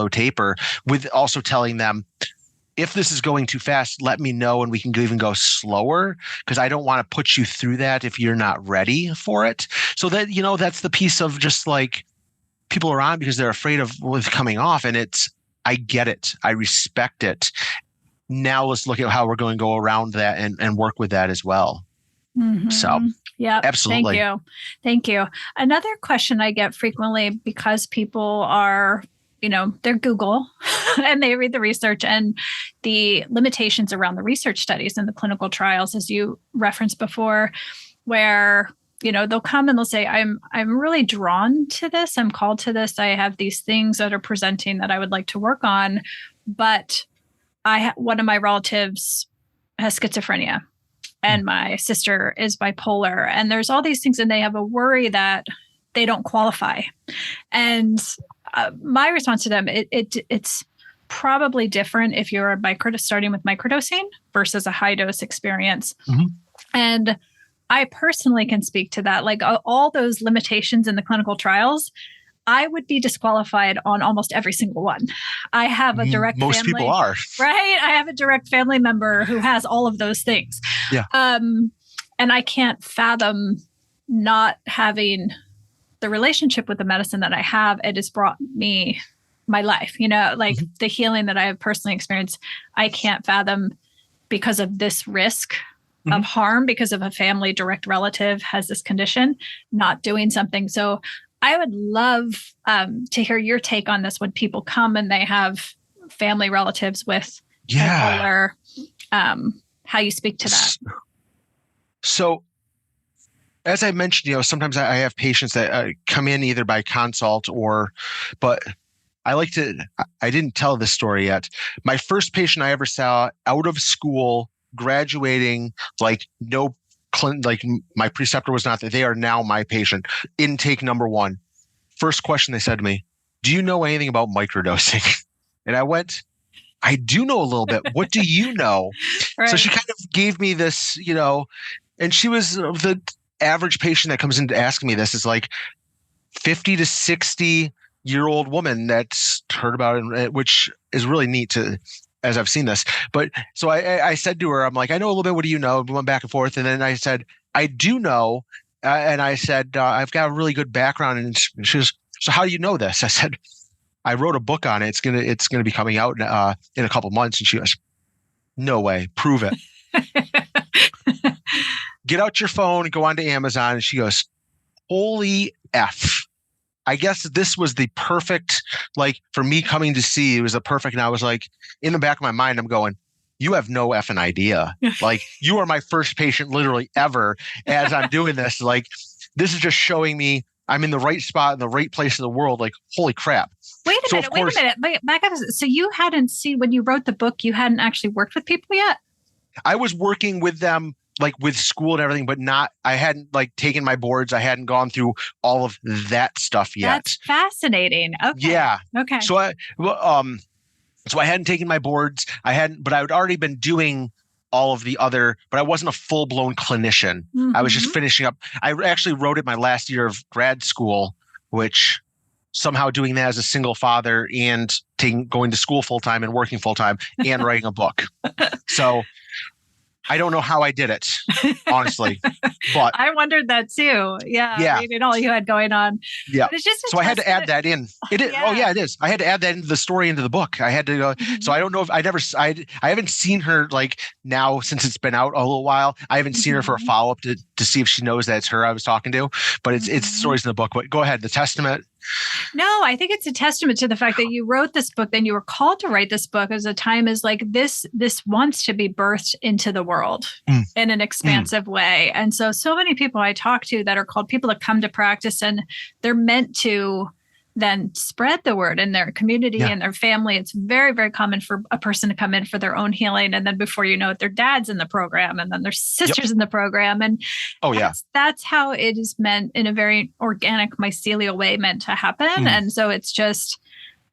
taper, with also telling them, if this is going too fast, let me know and we can even go slower, because I don't want to put you through that if you're not ready for it. So that, that's the piece of just like people are on because they're afraid of coming off. And I get it. I respect it. Now let's look at how we're going to go around that and work with that as well. Mm-hmm. So yeah, absolutely. Thank you. Another question I get frequently, because people are, they're Google and they read the research and the limitations around the research studies and the clinical trials, as you referenced before, where, they'll come and they'll say, I'm really drawn to this. I'm called to this. I have these things that are presenting that I would like to work on, but one of my relatives has schizophrenia and my sister is bipolar, and there's all these things, and they have a worry that they don't qualify. And my response to them, it's probably different if you're starting with microdosing versus a high dose experience. Mm-hmm. And I personally can speak to that, like all those limitations in the clinical trials. I would be disqualified on almost every single one. I have a direct Most family, people are. right? I have a direct family member who has all of those things. Yeah. And I can't fathom not having the relationship with the medicine that I have. It has brought me my life, like the healing that I have personally experienced. I can't fathom, because of this risk of harm, because of a family direct relative has this condition, not doing something. So I would love to hear your take on this when people come and they have family relatives with bipolar, how you speak to that. So as I mentioned, sometimes I have patients that come in either by consult but I didn't tell this story yet. My first patient I ever saw out of school, graduating, like my preceptor was not there. They are now my patient. Intake number 1. First question they said to me, do you know anything about microdosing? And I went, I do know a little bit. What do you know? Right. So she kind of gave me this, and she was the average patient that comes in to ask me this is like 50 to 60-year-old woman that's heard about it, which is really neat as I've seen this. But so I said to her, I'm like, I know a little bit. What do you know? We went back and forth. And then I said, I do know. And I said, I've got a really good background. And she was, so how do you know this? I said, I wrote a book on it. It's gonna be coming out in a couple months. And she goes, no way, prove it. Get out your phone, go onto Amazon. And she goes, holy F. I guess this was the perfect, for me coming to see, it was a perfect. And I was like, in the back of my mind, I'm going, you have no effing idea. You are my first patient literally ever as I'm doing this. This is just showing me I'm in the right spot in the right place in the world. Holy crap. Wait a minute. Back up. So you hadn't seen, when you wrote the book, you hadn't actually worked with people yet? I was working with them with school and everything, but I hadn't taken my boards. I hadn't gone through all of that stuff yet. That's fascinating. Okay. Yeah. Okay. So I hadn't taken my boards. But I had already been doing all of the other, but I wasn't a full-blown clinician. I was just finishing up. I actually wrote it my last year of grad school, which somehow doing that as a single father and going to school full-time and working full-time and writing a book. So I don't know how I did it, honestly, but I wondered that too. Yeah. Reading all you had going on. Yeah. It's just so I had to add that in. It is. Yeah. Oh yeah, it is. I had to add that into the story, into the book. I had to go. So I don't know if I haven't seen her now since it's been out a little while. I haven't seen her for a follow-up to see if she knows that it's her I was talking to, but it's stories in the book. But go ahead. The testament. No, I think it's a testament to the fact that you wrote this book, then you were called to write this book as a time is this wants to be birthed into the world in an expansive way. And so many people I talk to that are called people that come to practice and they're meant to then spread the word in their community and their family. It's very, very common for a person to come in for their own healing. And then before you know it, their dad's in the program and then their sister's in the program. And that's how it is meant in a very organic mycelial way meant to happen. And so it's just,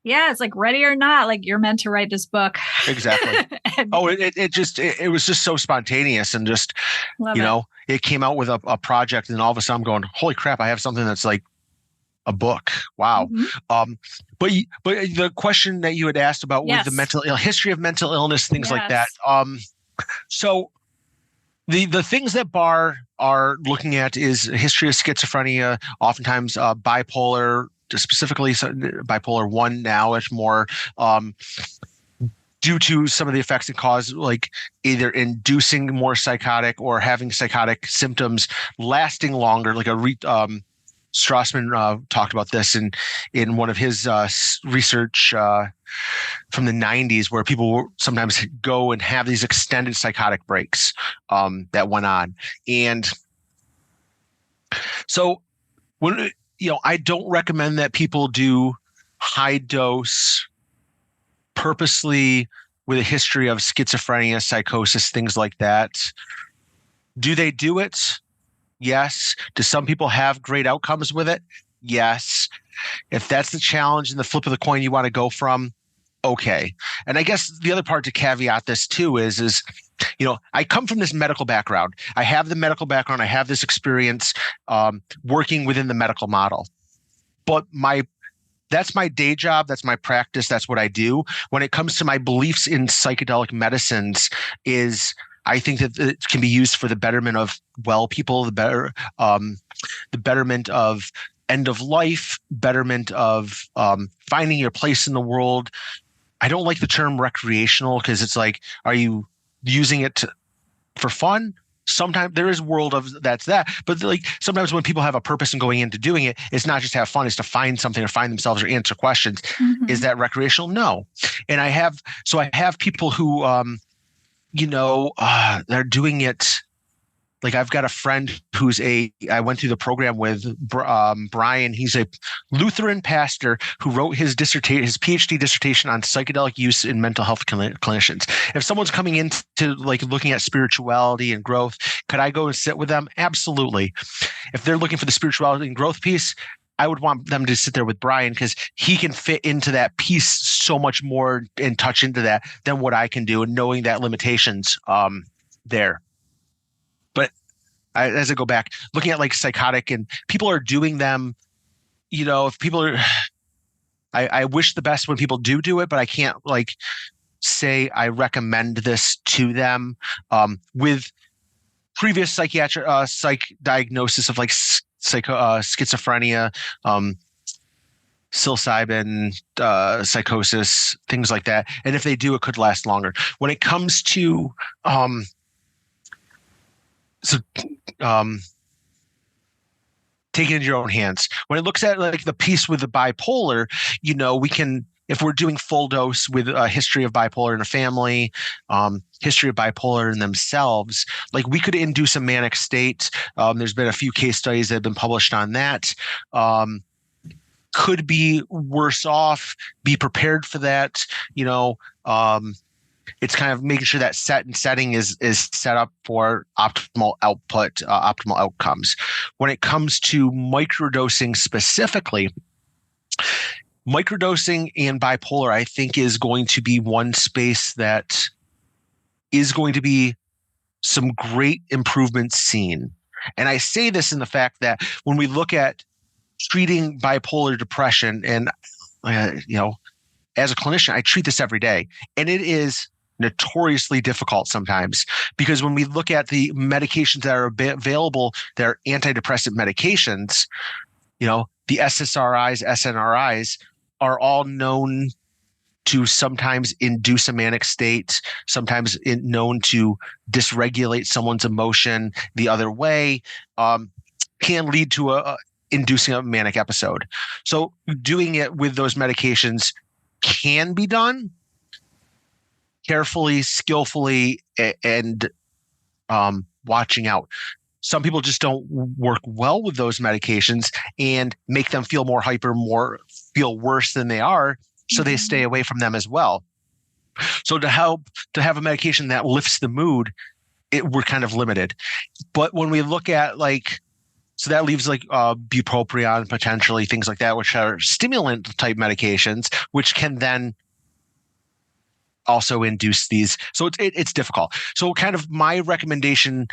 it's ready or not, you're meant to write this book. Exactly. It was just so spontaneous and just, it came out with a project and all of a sudden I'm going, holy crap, I have something that's a book. Wow. But the question that you had asked about with the mental history of mental illness, things like that. So the things that Barr are looking at is a history of schizophrenia, oftentimes bipolar, specifically bipolar 1 now. It's more due to some of the effects it cause, either inducing more psychotic or having psychotic symptoms lasting longer, Strassman talked about this in one of his research from the 90s, where people will sometimes go and have these extended psychotic breaks that went on. And so when I don't recommend that people do high dose purposely with a history of schizophrenia, psychosis, things like that. Do they do it? Yes. Do some people have great outcomes with it? Yes. If that's the challenge and the flip of the coin you want to go from, okay. And I guess the other part to caveat this too is I come from this medical background. I have the medical background. I have this experience working within the medical model. But my that's my day job. That's my practice. That's what I do. When it comes to my beliefs in psychedelic medicines, is I think that it can be used for the betterment of well people, the betterment of end of life, betterment of finding your place in the world. I don't like the term recreational because it's like, are you using it for fun? Sometimes there is world of that's that, but like sometimes when people have a purpose in going into doing it, it's not just to have fun, it's to find something or find themselves or answer questions. Mm-hmm. Is that recreational? No. And I have people who, they're doing it. Like I've got a friend I went through the program with, Brian. He's a Lutheran pastor who wrote his PhD dissertation on psychedelic use in mental health clinicians. If someone's coming into like looking at spirituality and growth, could I go and sit with them? Absolutely. If they're looking for the spirituality and growth piece, I would want them to sit there with Brian because he can fit into that piece so much more and touch into that than what I can do, and knowing that limitations there. But as I go back, looking at like psychotic and people are doing them, if people are, I wish the best when people do it, but I can't like say I recommend this to them with previous psychiatric psych diagnosis of like schizophrenia, psilocybin, psychosis, things like that. And if they do, it could last longer. When it comes to take it into your own hands. When it looks at like the piece with the bipolar, we can, if we're doing full dose with a history of bipolar in a family, history of bipolar in themselves, like we could induce a manic state. There's been a few case studies that have been published on that. Could be worse off, be prepared for that, it's kind of making sure that setting is set up for optimal output, optimal outcomes. When it comes to microdosing specifically, microdosing and bipolar, I think, is going to be one space that is going to be some great improvements seen. And I say this in the fact that when we look at treating bipolar depression, and as a clinician, I treat this every day, and it is notoriously difficult sometimes, because when we look at the medications that are available, they're antidepressant medications, the SSRIs, SNRIs are all known to sometimes induce a manic state, sometimes known to dysregulate someone's emotion the other way, can lead to inducing a manic episode. So doing it with those medications can be done carefully, skillfully, and watching out. Some people just don't work well with those medications and make them feel more hyper, feel worse than they are. So they stay away from them as well. So to have a medication that lifts the mood, we're kind of limited. But when we look at so that leaves bupropion, potentially things like that, which are stimulant type medications, which can then also induce these. So it's difficult. So kind of my recommendation,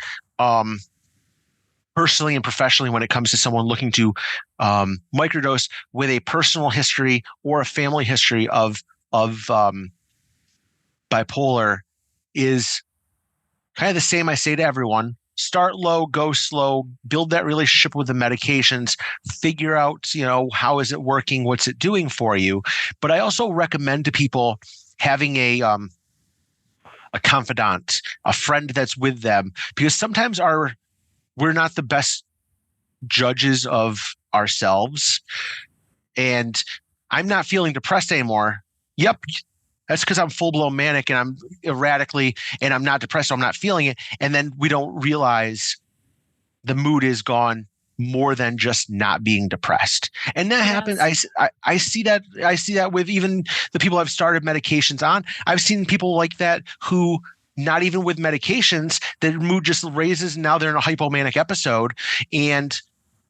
personally and professionally, when it comes to someone looking to microdose with a personal history or a family history of bipolar, is kind of the same I say to everyone. Start low, go slow, build that relationship with the medications, figure out, how is it working? What's it doing for you? But I also recommend to people having a confidant, a friend that's with them, because sometimes we're not the best judges of ourselves. And I'm not feeling depressed anymore. Yep. That's because I'm full-blown manic and I'm erratically, and I'm not depressed, so I'm not feeling it. And then we don't realize the mood is gone more than just not being depressed. And that happens. I see that with even the people I've started medications on. I've seen people like that who, not even with medications, their mood just raises, and now they're in a hypomanic episode, and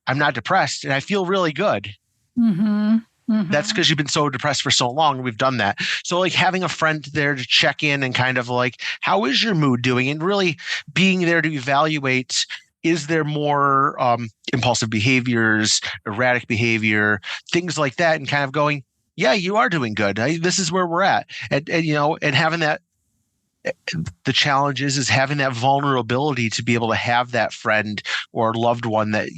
I'm not depressed and I feel really good. Mm-hmm. Mm-hmm. That's because you've been so depressed for so long. We've done that. So having a friend there to check in and kind of how is your mood doing, and really being there to evaluate is there more impulsive behaviors, erratic behavior, things like that, and kind of going, yeah, you are doing good. This is where we're at. And and having that, the challenge is having that vulnerability to be able to have that friend or loved one that,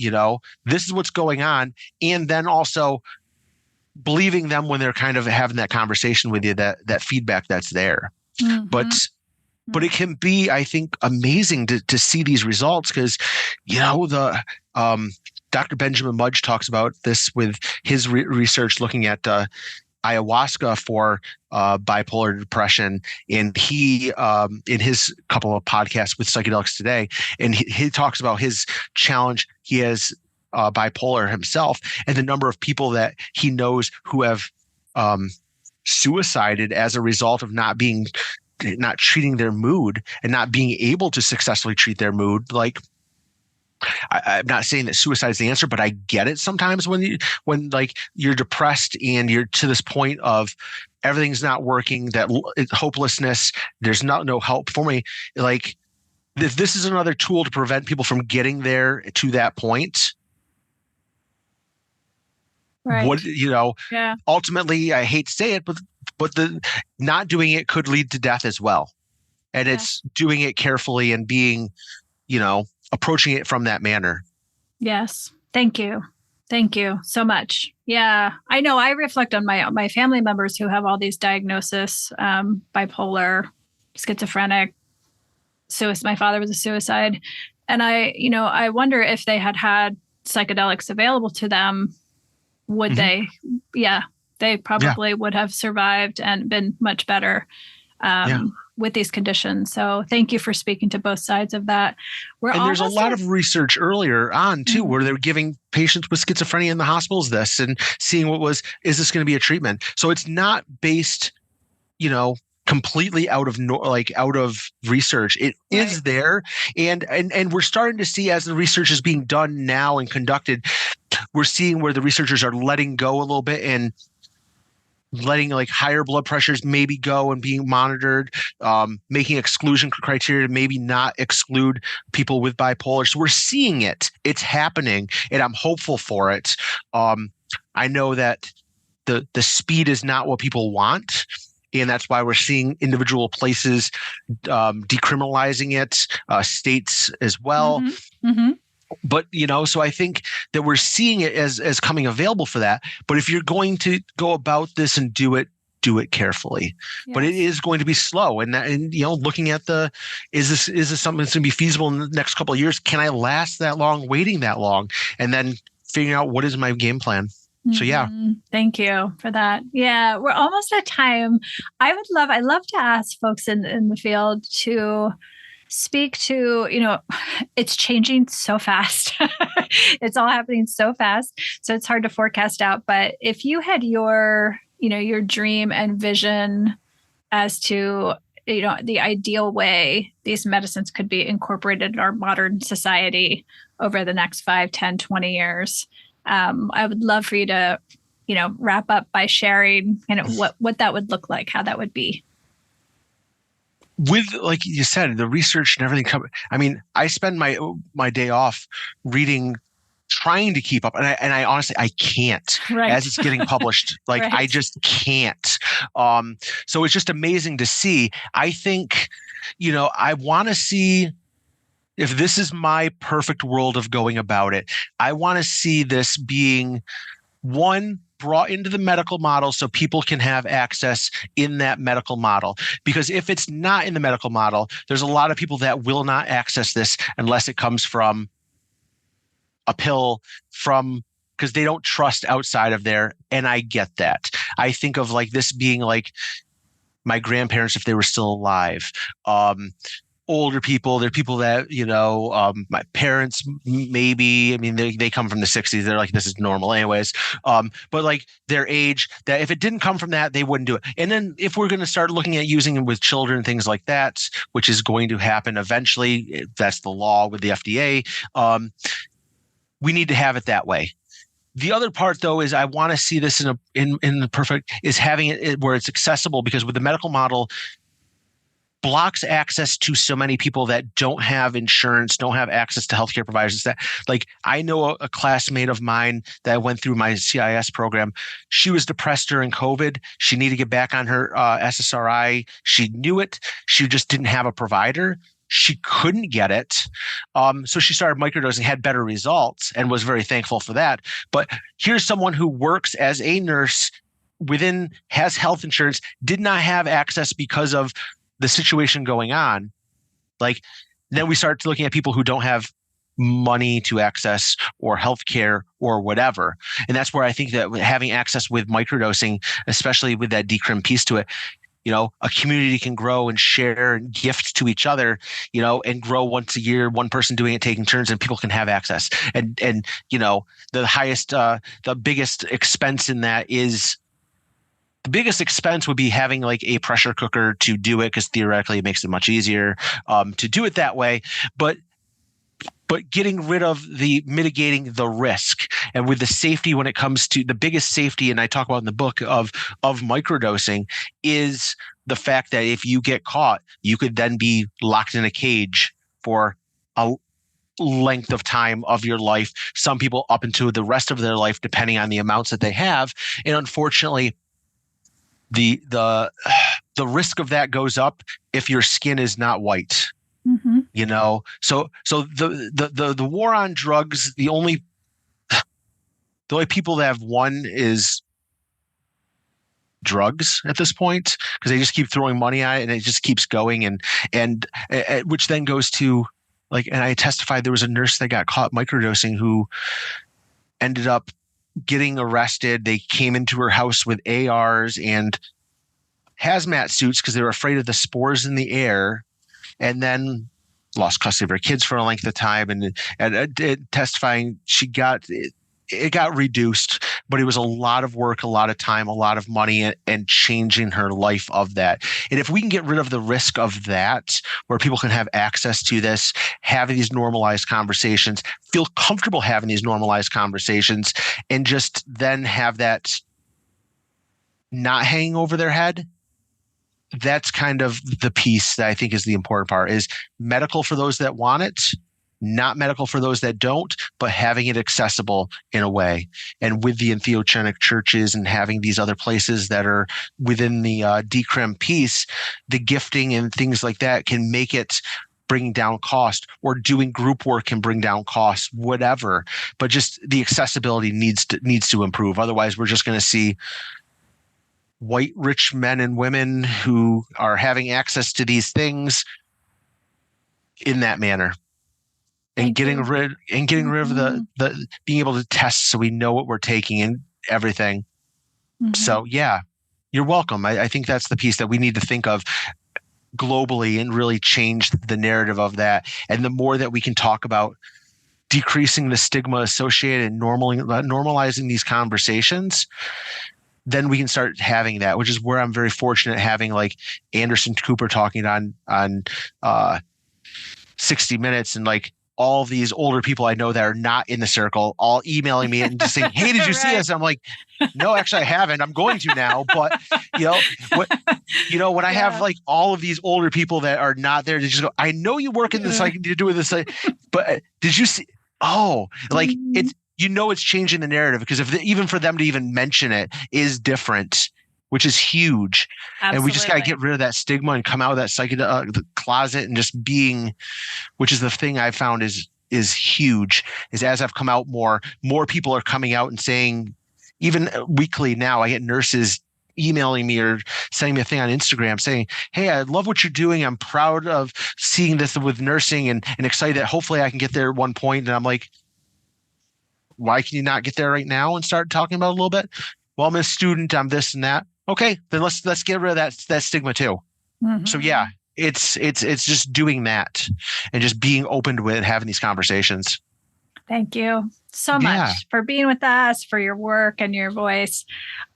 this is what's going on. And then also believing them when they're kind of having that conversation with you, that feedback that's there. Mm-hmm. But it can be, I think, amazing to see these results because, Dr. Benjamin Mudge talks about this with his research looking at ayahuasca for bipolar depression. And he, in his couple of podcasts with Psychedelics Today, and he talks about his challenge. He has bipolar himself, and the number of people that he knows who have suicided as a result of not treating their mood and not being able to successfully treat their mood. Like, I'm not saying that suicide is the answer, but I get it sometimes when you're depressed and you're to this point of everything's not working, that hopelessness, there's no help for me. Like, if this is another tool to prevent people from getting there to that point, right. Ultimately, I hate to say it, but the not doing it could lead to death as well. And it's doing it carefully and being, approaching it from that manner. Yes. Thank you. Thank you so much. Yeah. I know I reflect on my family members who have all these diagnoses, bipolar, schizophrenic, my father was a suicide. And I wonder if they had psychedelics available to them, would they? Yeah. They probably would have survived and been much better with these conditions. So thank you for speaking to both sides of that. There's a lot of research earlier on too, where they're giving patients with schizophrenia in the hospitals this and seeing is this going to be a treatment? So it's not based, completely out of research. It is there. And we're starting to see, as the research is being done now and conducted, we're seeing where the researchers are letting go a little bit and letting higher blood pressures maybe go and being monitored, making exclusion criteria to maybe not exclude people with bipolar. So we're seeing it. It's happening, and I'm hopeful for it. I know that the speed is not what people want, and that's why we're seeing individual places decriminalizing it, states as well. Mm-hmm. Mm-hmm. But, so I think that we're seeing it as coming available for that. But if you're going to go about this and do it carefully. Yes. But it is going to be slow. And looking at is this something that's going to be feasible in the next couple of years? Can I last that long, waiting that long? And then figuring out what is my game plan. So, yeah. Thank you for that. Yeah, we're almost at time. I love to ask folks in the field to speak to, it's changing so fast. It's all happening so fast. So it's hard to forecast out. But if you had your dream and vision as to, the ideal way these medicines could be incorporated in our modern society over the next 5, 10, 20 years, I would love for you to, wrap up by sharing what that would look like, how that would be. With, like you said, the research and everything. I mean, I spend my day off reading, trying to keep up, and I honestly I can't as it's getting published. I just can't. So it's just amazing to see. I think, I want to see if this is my perfect world of going about it. I want to see this being brought into the medical model so people can have access in that medical model. Because if it's not in the medical model, there's a lot of people that will not access this unless it comes from a pill because they don't trust outside of there. And I get that. I think of this being like my grandparents, if they were still alive, older people, they're people that, my parents, maybe, I mean, they come from the 60s. They're like, this is normal anyways. But their age, that if it didn't come from that, they wouldn't do it. And then if we're going to start looking at using it with children, things like that, which is going to happen eventually, that's the law with the FDA. We need to have it that way. The other part, though, is I want to see this in the perfect is having it where it's accessible, because with the medical model, blocks access to so many people that don't have insurance, don't have access to healthcare providers. That, like, I know a classmate of mine that went through my CIS program. She was depressed during COVID. She needed to get back on her SSRI. She knew it. She just didn't have a provider. She couldn't get it. So she started microdosing, had better results, and was very thankful for that. But here's someone who works as a nurse has health insurance, did not have access because of the situation going on. Like, then we start looking at people who don't have money to access or healthcare or whatever. And that's where I think that having access with microdosing, especially with that decrim piece to it, a community can grow and share and gift to each other, and grow once a year, one person doing it, taking turns, and people can have access. And the biggest expense in that is, the biggest expense would be having like a pressure cooker to do it, because theoretically it makes it much easier to do it that way. But getting rid of mitigating the risk, and with the safety, when it comes to the biggest safety, and I talk about in the book of microdosing, is the fact that if you get caught, you could then be locked in a cage for a length of time of your life. Some people up into the rest of their life, depending on the amounts that they have. And unfortunately, the risk of that goes up if your skin is not white. Mm-hmm. So the war on drugs, the only people that have won is drugs at this point, because they just keep throwing money at it and it just keeps going, and which then goes to, like, and I testified, there was a nurse that got caught microdosing who ended up getting arrested. They came into her house with ARs and hazmat suits because they were afraid of the spores in the air, and then lost custody of her kids for a length of time. And testifying, it got reduced, but it was a lot of work, a lot of time, a lot of money, and changing her life of that. And if we can get rid of the risk of that, where people can have access to this, have these normalized conversations, feel comfortable having these normalized conversations, and just then have that not hanging over their head, that's kind of the piece that I think is the important part, is medical for those that want it, not medical for those that don't, but having it accessible in a way. And with the entheogenic churches and having these other places that are within the decrim piece, the gifting and things like that can make it bring down cost, or doing group work can bring down costs, whatever. But just the accessibility needs to improve. Otherwise, we're just going to see white rich men and women who are having access to these things in that manner. And getting rid of the being able to test, so we know what we're taking and everything. Mm-hmm. So yeah, you're welcome. I think that's the piece that we need to think of globally and really change the narrative of that. And the more that we can talk about decreasing the stigma associated and normalizing these conversations, then we can start having that, which is where I'm very fortunate having like Anderson Cooper talking on 60 Minutes, and like all these older people I know that are not in the circle, all emailing me and just saying, "Hey, did you see this?" I'm like, "No, actually I haven't. I'm going to now." But when I have like all of these older people that are not there, they just go, "I know you work in this, like you're doing this, but did you see?" Oh, like it's, it's changing the narrative, because even for them to even mention it is different, which is huge. Absolutely. And we just got to get rid of that stigma and come out of that psychedelic closet and just being, which is the thing I found is huge, is as I've come out more people are coming out and saying, even weekly now, I get nurses emailing me or sending me a thing on Instagram saying, "Hey, I love what you're doing. I'm proud of seeing this with nursing and excited that hopefully I can get there at one point." And I'm like, why can you not get there right now and start talking about it a little bit? Well, I'm a student, I'm this and that. Okay, then let's get rid of that stigma too. Mm-hmm. So yeah, it's just doing that and just being open to it, having these conversations. Thank you so much for being with us, for your work and your voice.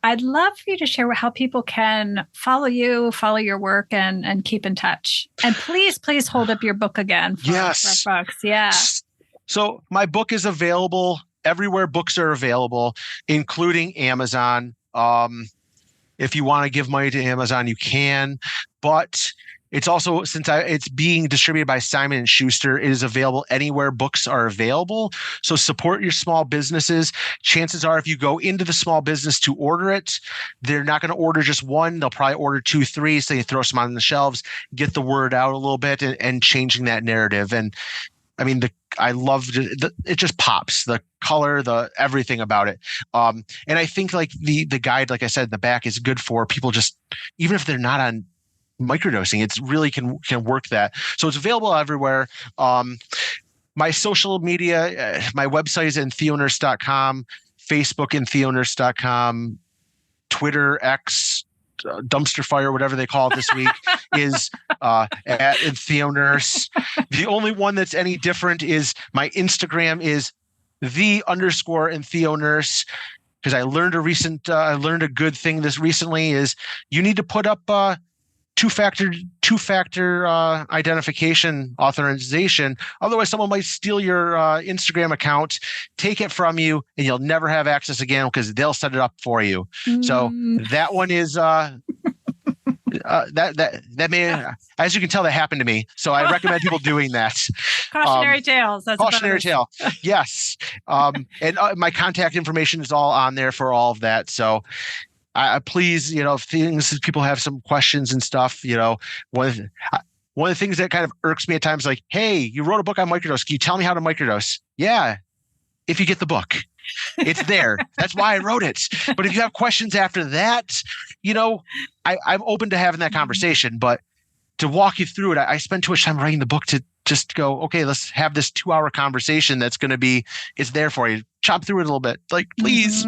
I'd love for you to share how people can follow you, follow your work, and keep in touch. And please hold up your book again for our folks. Yeah. So my book is available everywhere books are available, including Amazon. If you want to give money to Amazon, you can. But It's also, since it's being distributed by Simon & Schuster, it is available anywhere books are available. So support your small businesses. Chances are if you go into the small business to order it, they're not going to order just one. They'll probably order 2, 3. So you throw some on the shelves, get the word out a little bit and changing that narrative. And I mean, I loved it. It just pops, the color, the everything about it. And I think like the guide, like I said, in the back is good for people just, even if they're not on microdosing, it's really can work that. So it's available everywhere. My social media, my website is EntheoNurse.com, Facebook EntheoNurse.com, Twitter, X, dumpster fire, whatever they call it this week, is at EntheoNurse. The only one that's any different is my Instagram is _EntheoNurse. Because I learned a good thing this recently is you need to put up two-factor identification authorization. Otherwise, someone might steal your Instagram account, take it from you, and you'll never have access again because they'll set it up for you. So that one is that may, as you can tell, that happened to me. So I recommend people doing that. Cautionary tales. That's cautionary tale. Yes. And my contact information is all on there for all of that. So. Please, if things people have some questions and stuff, one of the things that kind of irks me at times, like, hey, you wrote a book on microdose. Can you tell me how to microdose? Yeah, if you get the book, it's there. That's why I wrote it. But if you have questions after that, I'm open to having that conversation. But to walk you through it, I spent too much time writing the book to just go, okay, let's have this 2-hour conversation that's going to be, it's there for you. Chop through it a little bit. Like, please.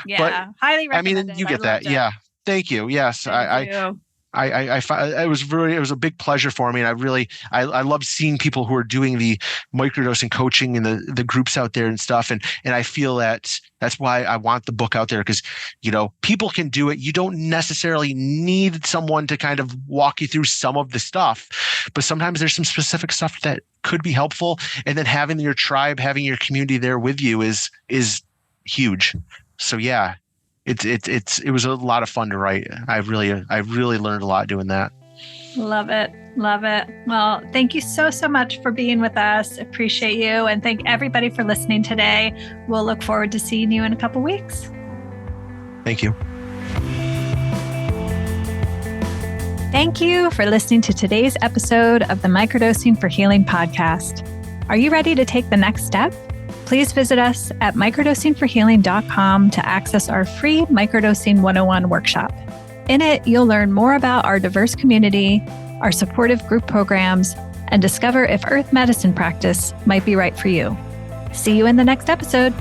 Yeah, but, highly recommend it. I mean, you get that. Yeah. Thank you. Yes. Thank you. It was a big pleasure for me. And I love seeing people who are doing the microdosing coaching and the groups out there and stuff. And I feel that's why I want the book out there, because, people can do it. You don't necessarily need someone to kind of walk you through some of the stuff, but sometimes there's some specific stuff that could be helpful. And then having your tribe, having your community there with you is huge. So yeah. It was a lot of fun to write. I really learned a lot doing that. Love it. Well, thank you so much for being with us. Appreciate you. And thank everybody for listening today. We'll look forward to seeing you in a couple weeks. Thank you. Thank you for listening to today's episode of the Microdosing for Healing podcast. Are you ready to take the next step? Please visit us at microdosingforhealing.com to access our free Microdosing 101 workshop. In it, you'll learn more about our diverse community, our supportive group programs, and discover if earth medicine practice might be right for you. See you in the next episode.